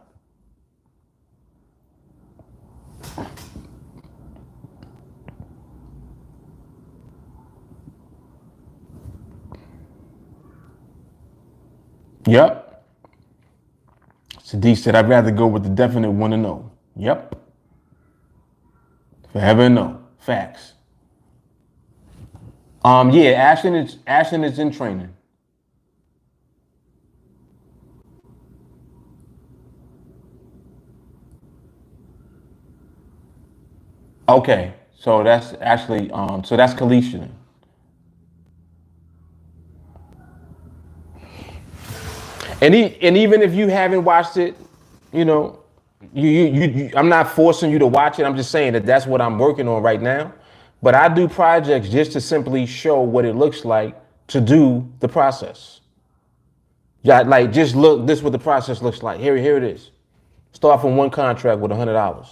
Yep. Sadiq said, I'd rather go with the definite one to know. Yep. Forever and no. Facts. Yeah, Ashton is in training. Okay, so that's actually so that's Kalisha then. And even if you haven't watched it, you know, I'm not forcing you to watch it. I'm just saying that that's what I'm working on right now. But I do projects just to simply show what it looks like to do the process. Yeah, like just look, this is what the process looks like. Here it is. Start from one contract with $100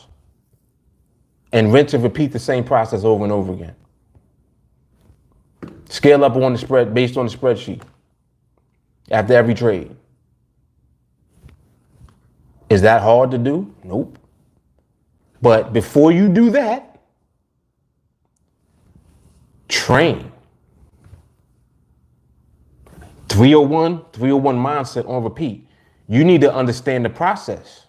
and rinse and repeat the same process over and over again. Scale up on the spread based on the spreadsheet after every trade. Is that hard to do? Nope. But before you do that, train. 301 mindset on repeat. You need to understand the process.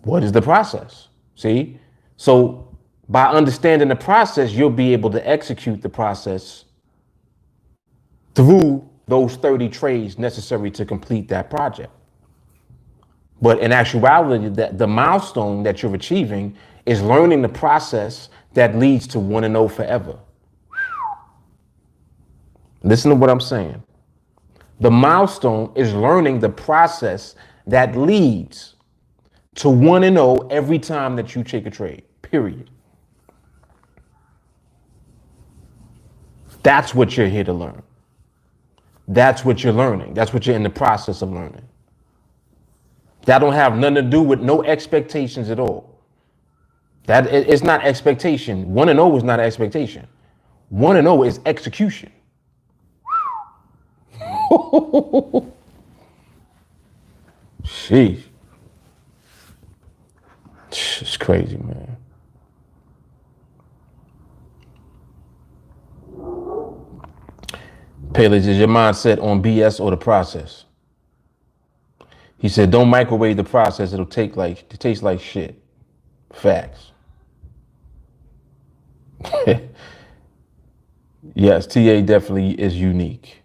What is the process? See? So by understanding the process, you'll be able to execute the process through those 30 trades necessary to complete that project. But in actuality, the milestone that you're achieving is learning the process that leads to 1-0 forever. Listen to what I'm saying. The milestone is learning the process that leads to 1-0 every time that you take a trade, period. That's what you're here to learn. That's what you're learning. That's what you're in the process of learning. That don't have nothing to do with no expectations at all. It's not expectation. 1-0 is not expectation. 1-0 is execution. Sheesh. It's crazy, man. Paylage, is your mindset on BS or the process? He said, don't microwave the process. It tastes like shit. Facts. Yes, TA definitely is unique.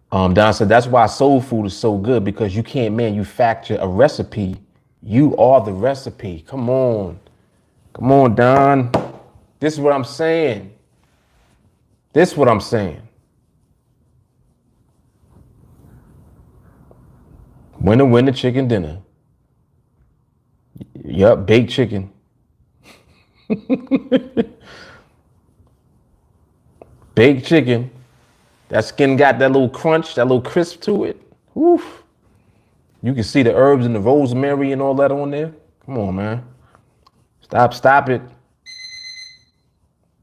Don said, that's why soul food is so good, because you can't manufacture a recipe. You are the recipe. Come on. Come on, Don. This is what I'm saying. This is what I'm saying. Winner, chicken dinner. Yup, baked chicken. Baked chicken. That skin got that little crunch, that little crisp to it. Woof. You can see the herbs and the rosemary and all that on there. Come on, man. Stop it.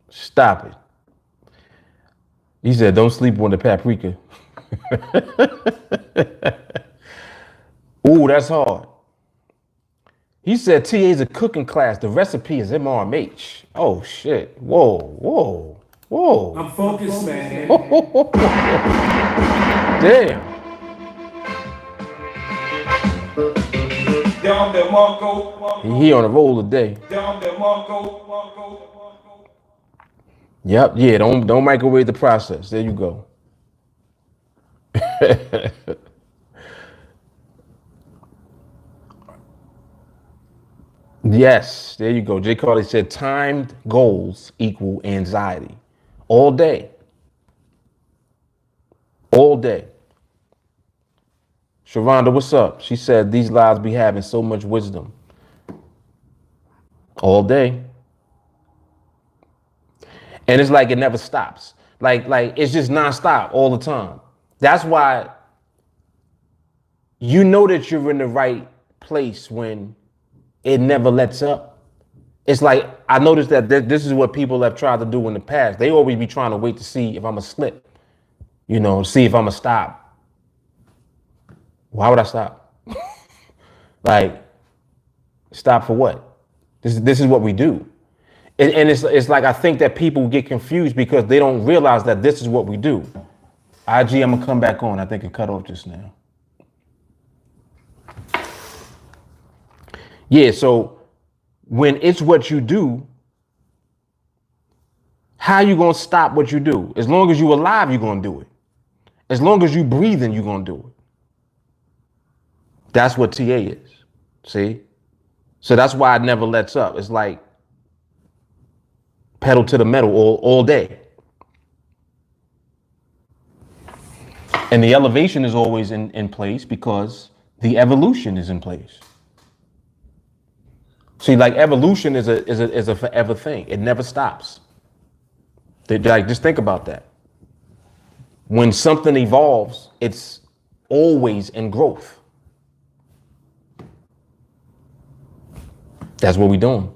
Stop it. He said, don't sleep on the paprika. Ooh, that's hard. He said TA's a cooking class. The recipe is MRMH. Oh, shit. Whoa. I'm focused, man. Damn. He on a roll today. Yep. Yeah. Don't microwave the process. There you go. Yes, there you go. Jay Carly said timed goals equal anxiety. All day. All day. Sharonda, what's up? She said these lives be having so much wisdom. All day. And it's like it never stops. Like it's just nonstop all the time. That's why you know that you're in the right place when it never lets up. It's like I noticed that this is what people have tried to do in the past. They always be trying to wait to see if I'm gonna slip, see if I'm gonna stop. Why would I stop? Like, stop for what? This is what we do. And it's like I think that people get confused because they don't realize that this is what we do. IG, I'm gonna come back on. I think it cut off just now. Yeah, so when it's what you do, how you gonna stop what you do? As long as you alive, you're gonna do it. As long as you breathing, you're gonna do it. That's what TA is. See? So that's why it never lets up. It's like pedal to the metal all day. And the elevation is always in place because the evolution is in place. See, like evolution is a forever thing. It never stops. Like, just think about that. When something evolves, it's always in growth. That's what we're doing.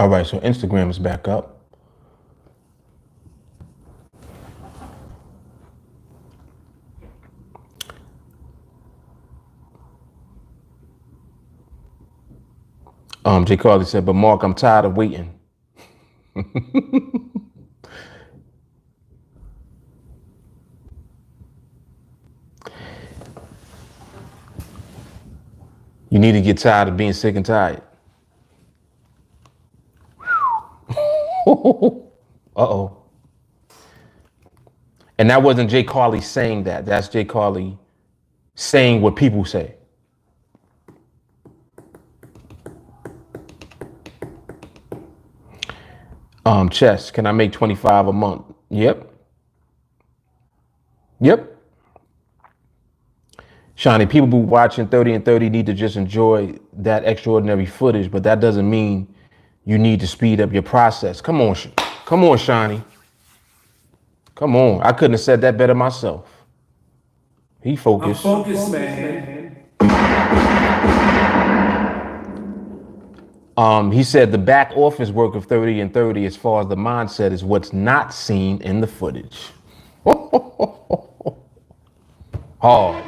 All right, so Instagram is back up. Jay Carly said, but Mark, I'm tired of waiting. You need to get tired of being sick and tired. Uh-oh. And that wasn't Jay Carly saying that. That's Jay Carly saying what people say. Chess, can I make 25 a month? Yep. Shawnee, people who watching 30 and 30 need to just enjoy that extraordinary footage, but that doesn't mean you need to speed up your process. Come on, Shawnee. Come on. I couldn't have said that better myself. He focused. I'm focused, man. He said the back office work of 30 and 30 as far as the mindset is what's not seen in the footage. Hard.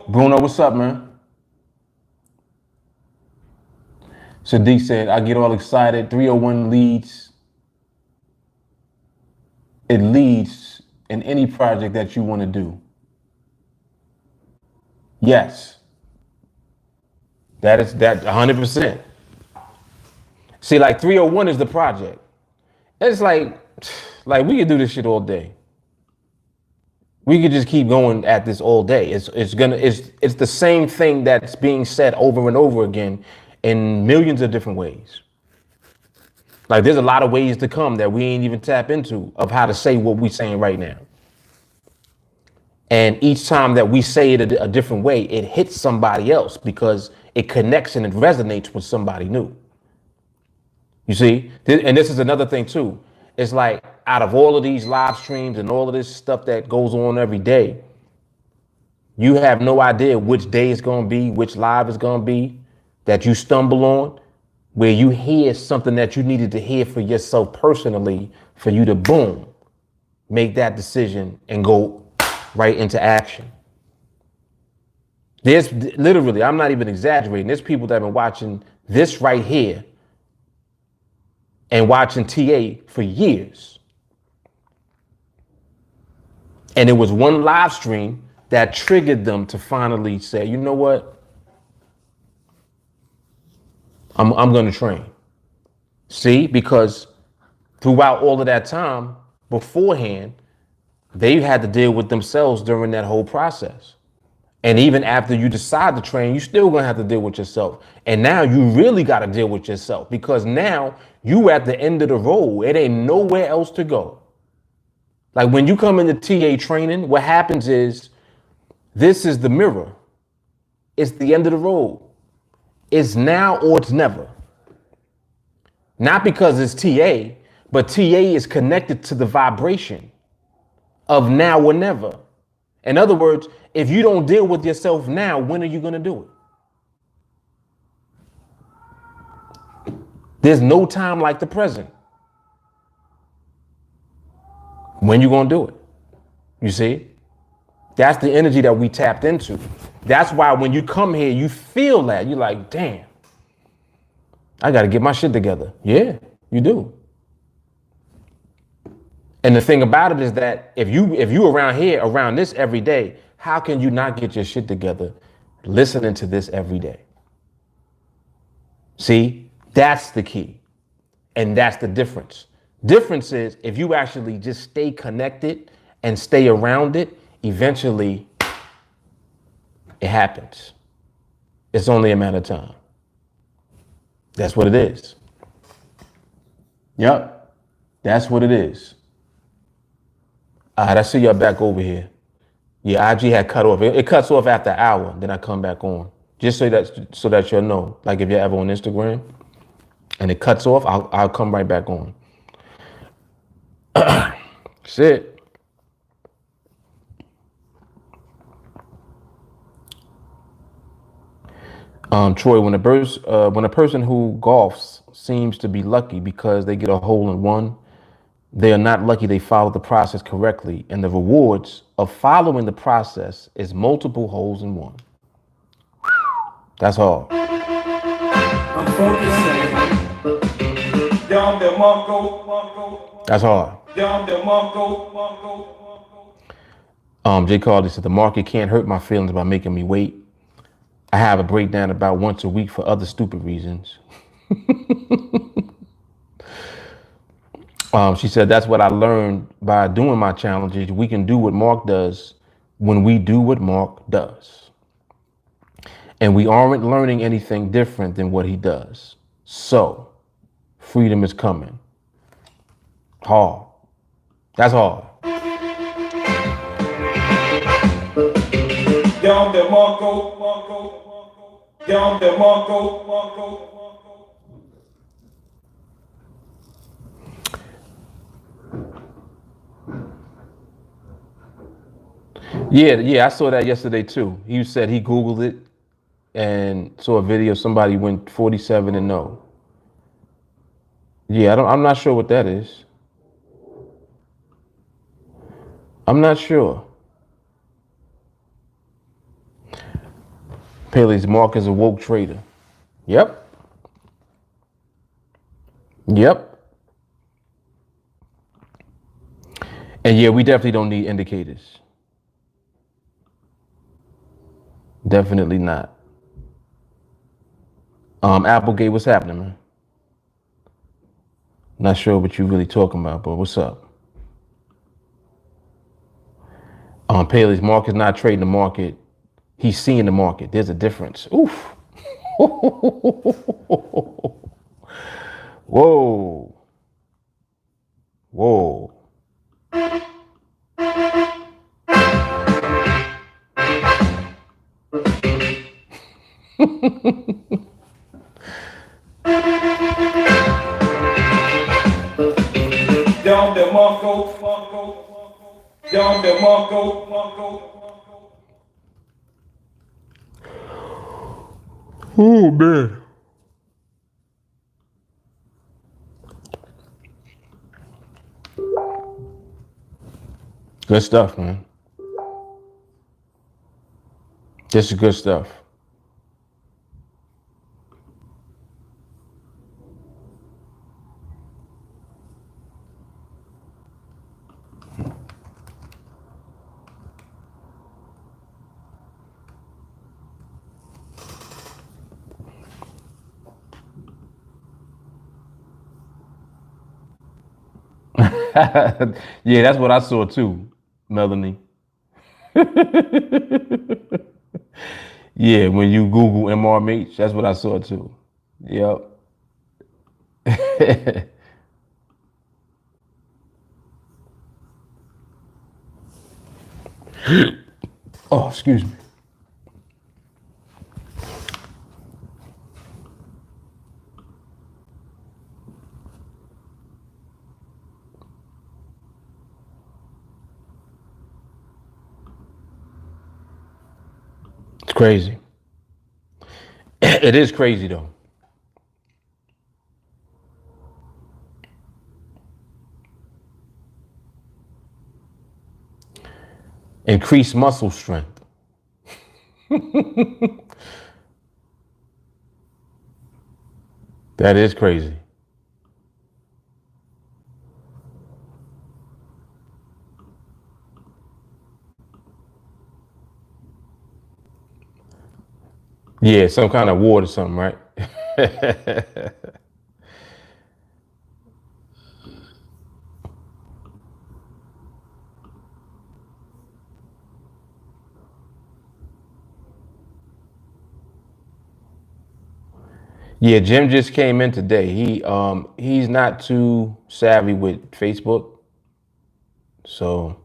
Bruno, what's up, man? Sadiq said, I get all excited. 301 leads. It leads in any project that you want to do. Yes. That 100%. See, like 301 is the project. It's like we could do this shit all day. We could just keep going at this all day. It's the same thing that's being said over and over again in millions of different ways. Like there's a lot of ways to come that we ain't even tap into of how to say what we saying right now. And each time that we say it a different way, it hits somebody else because it connects and it resonates with somebody new. You see? And this is another thing too. It's like out of all of these live streams and all of this stuff that goes on every day, you have no idea which day it's going to be, which live is going to be that you stumble on, where you hear something that you needed to hear for yourself personally, for you to boom, make that decision and go right into action. There's literally, I'm not even exaggerating, there's people that have been watching this right here and watching TA for years. And it was one live stream that triggered them to finally say, you know what? I'm going to train. See, because throughout all of that time beforehand, they had to deal with themselves during that whole process. And even after you decide to train, you still gonna have to deal with yourself. And now you really gotta deal with yourself because now you at the end of the road. It ain't nowhere else to go. Like when you come into TA training, what happens is this is the mirror. It's the end of the road. It's now or it's never. Not because it's TA, but TA is connected to the vibration of now or never. In other words, if you don't deal with yourself now, when are you going to do it? There's no time like the present. When you going to do it? You see? That's the energy that we tapped into. That's why when you come here, you feel that. You're like, damn, I got to get my shit together. Yeah, you do. And the thing about it is that if you around here, around this every day, how can you not get your shit together listening to this every day? See, that's the key. And that's the difference. Difference is if you actually just stay connected and stay around it, eventually it happens. It's only a matter of time. That's what it is. Yep. That's what it is. All right, I see y'all back over here. Yeah, IG had cut off. It cuts off after an hour, then I come back on. Just so that you'll know. Like if you're ever on Instagram and it cuts off, I'll come right back on. That's it. Troy, when a person who golfs seems to be lucky because they get a hole in one, they are not lucky they followed the process correctly, and the rewards of following the process is multiple holes in one. That's all. I'm focused, man. That's hard. Jay Carly said the market can't hurt my feelings by making me wait. I have a breakdown about once a week for other stupid reasons. She said that's what I learned by doing my challenges. We can do what Mark does when we do what Mark does. And we aren't learning anything different than what he does. So freedom is coming. Hard. That's hard. Yeah, I saw that yesterday too. He said he Googled it and saw a video. Somebody went 47-0. Yeah, I'm not sure what that is. I'm not sure. Paley's Mark is a woke trader. Yep. And yeah, we definitely don't need indicators. Definitely not. Applegate, what's happening, man? Not sure what you really talking about, but what's up? Paley's Mark is not trading the market. He's seeing the market. There's a difference. Oof. Whoa. Whoa. Oh, man. Good stuff, man. This is good stuff. Yeah, that's what I saw too, Melanie. Yeah, when you Google MRMH, that's what I saw too. Yep. Oh, excuse me. It's crazy. It is crazy though. Increase muscle strength. That is crazy. Yeah, some kind of ward or something, right? Yeah, Jim just came in today. He's not too savvy with Facebook, so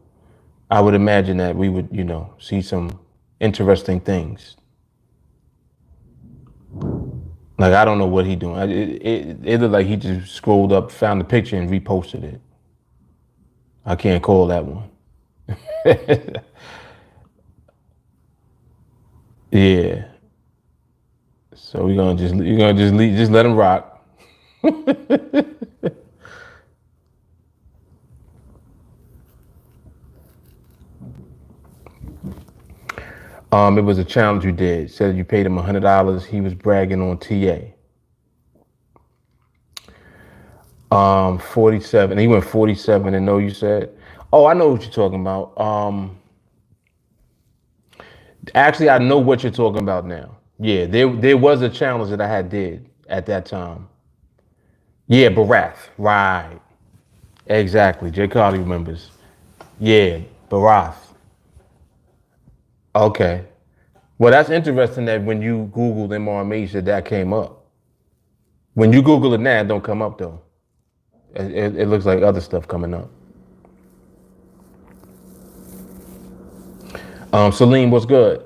I would imagine that we would, see some interesting things. Like I don't know what he doing. It looked like he just scrolled up, found the picture, and reposted it. I can't call that one. Yeah. So you're gonna just let him rock. It was a challenge you did. Said you paid him $100. He was bragging on TA. 47. He went 47 and no, you said. Oh, I know what you're talking about. Actually, I know what you're talking about now. Yeah, there was a challenge that I had did at that time. Yeah, Barath. Right. Exactly. Jay Carly remembers. Yeah, Barath. Okay. Well, that's interesting that when you Googled MRMH that came up. When you Google it now, it don't come up though. It looks like other stuff coming up. Celine, what's good?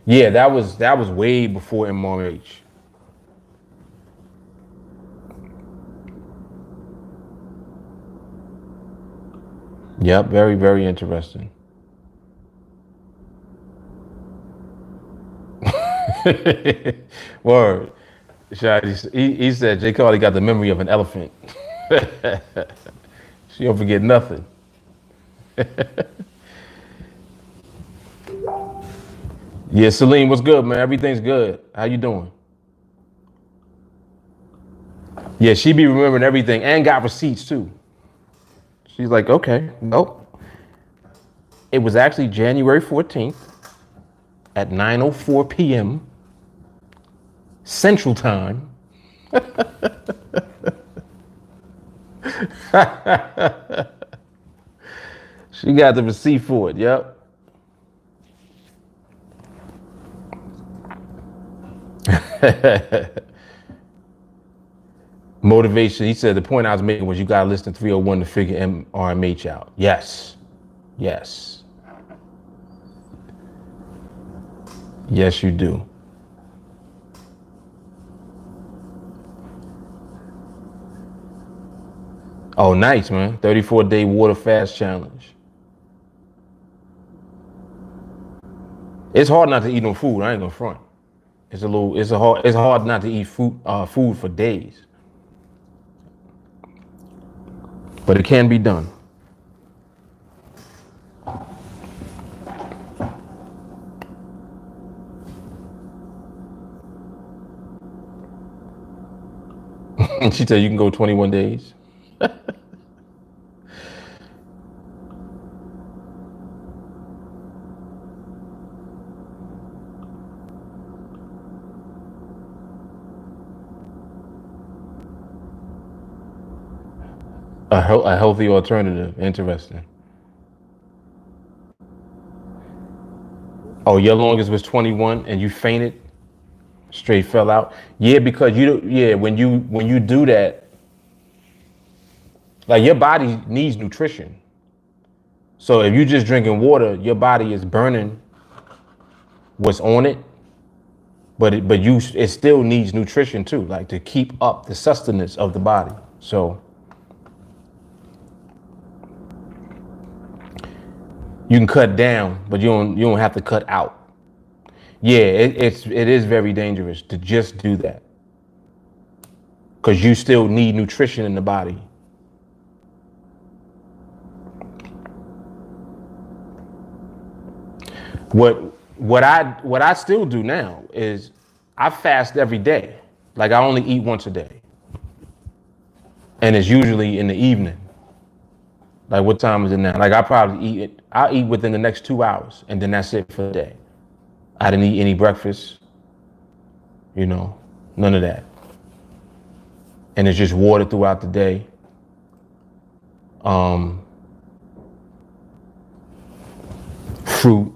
Yeah, that was way before MRH. Yep, very, very interesting. Word. He said Jay Carly got the memory of an elephant. She don't forget nothing. Yeah, Celine, what's good, man? Everything's good. How you doing? Yeah, she be remembering everything and got receipts too. She's like, okay, nope. It was actually January 14th at 9:04 p.m. Central Time. She got the receipt for it. Yep. Motivation. He said the point I was making was you got to listen to 301 to figure MRMH out. Yes. Yes. Yes, you do. Oh, nice, man. 34-day water fast challenge. It's hard not to eat no food. I ain't gonna front. It's hard not to eat food for days. But it can be done. And she said you can go 21 days. A healthy alternative. Interesting. Oh, your longest was 21 and you fainted, straight fell out. Yeah, because when you do that, like your body needs nutrition. So if you're just drinking water, your body is burning what's on it, it still needs nutrition too, like to keep up the sustenance of the body. So you can cut down, but you don't have to cut out. Yeah, it is very dangerous to just do that because you still need nutrition in the body. What I still do now is I fast every day. Like I only eat once a day, and it's usually in the evening. Like what time is it now? Like I'll eat within the next 2 hours, and then that's it for the day. I didn't eat any breakfast, none of that. And it's just water throughout the day. Fruit.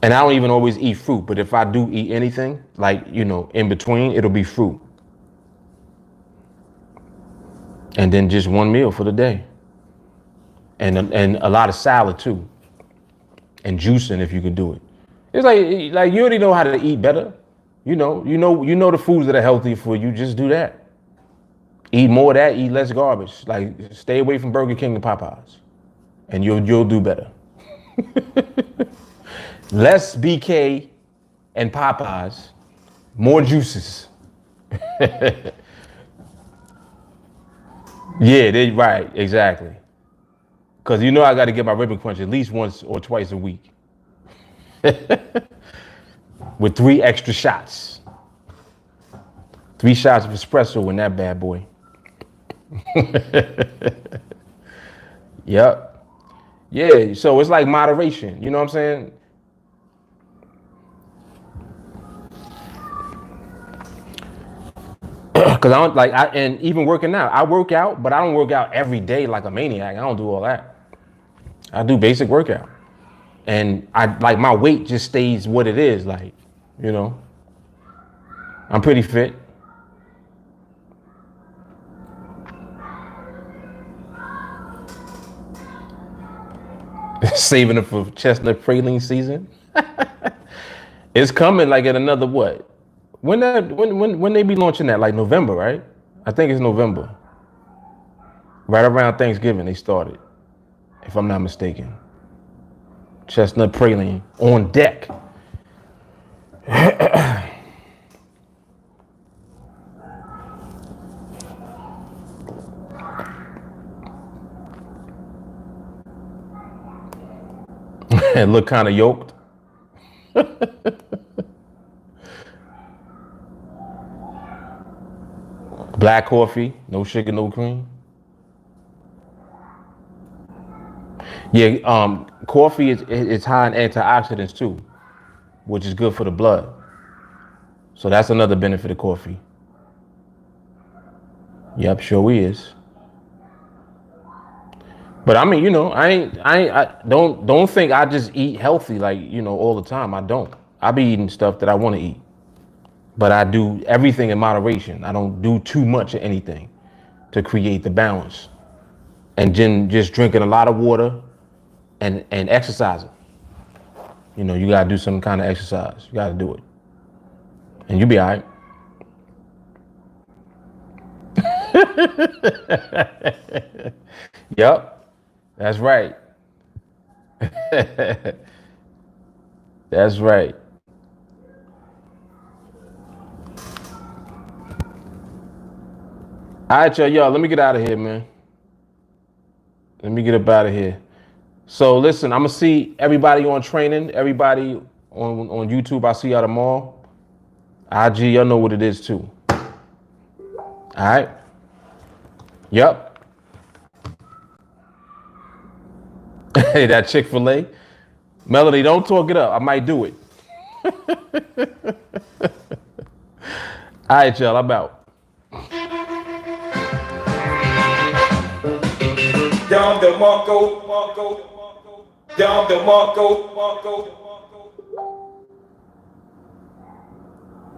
And I don't even always eat fruit, but if I do eat anything, like, in between, it'll be fruit. And then just one meal for the day. And a lot of salad too. And juicing if you can do it. It's like you already know how to eat better. You know the foods that are healthy for you, just do that. Eat more of that, eat less garbage. Like stay away from Burger King and Popeyes. And you'll do better. Less BK and Popeyes, more juices. Yeah, right, exactly. Because I got to get my ribbon crunch at least once or twice a week. With 3 extra shots. 3 shots of espresso in that bad boy. Yep. Yeah, so it's like moderation. You know what I'm saying? Because and even working out, I work out, but I don't work out every day like a maniac. I don't do all that. I do basic workout. And my weight just stays what it is. I'm pretty fit. Saving it for chestnut praline season. It's coming like in another what? When they be launching that? Like November, right? I think it's November. Right around Thanksgiving they started, if I'm not mistaken. Chestnut praline on deck. And look kind of yoked. Black coffee, no sugar, no cream. Yeah, coffee is high in antioxidants too, which is good for the blood. So that's another benefit of coffee. Yep, sure is. But I mean, I don't think I just eat healthy all the time. I don't. I be eating stuff that I want to eat. But I do everything in moderation. I don't do too much of anything to create the balance. And then just drinking a lot of water and exercising. You gotta do some kind of exercise. You gotta do it. And you'll be all right. Yep. That's right. That's right. All right, y'all, let me get out of here, man. Let me get up out of here. So listen, I'm gonna see everybody on training, everybody on YouTube. I'll see y'all tomorrow. IG, y'all know what it is too. All right. Yep. Hey, that Chick-fil-A. Melody, don't talk it up. I might do it. All right, y'all, I'm out. down the Marco, down the Marco.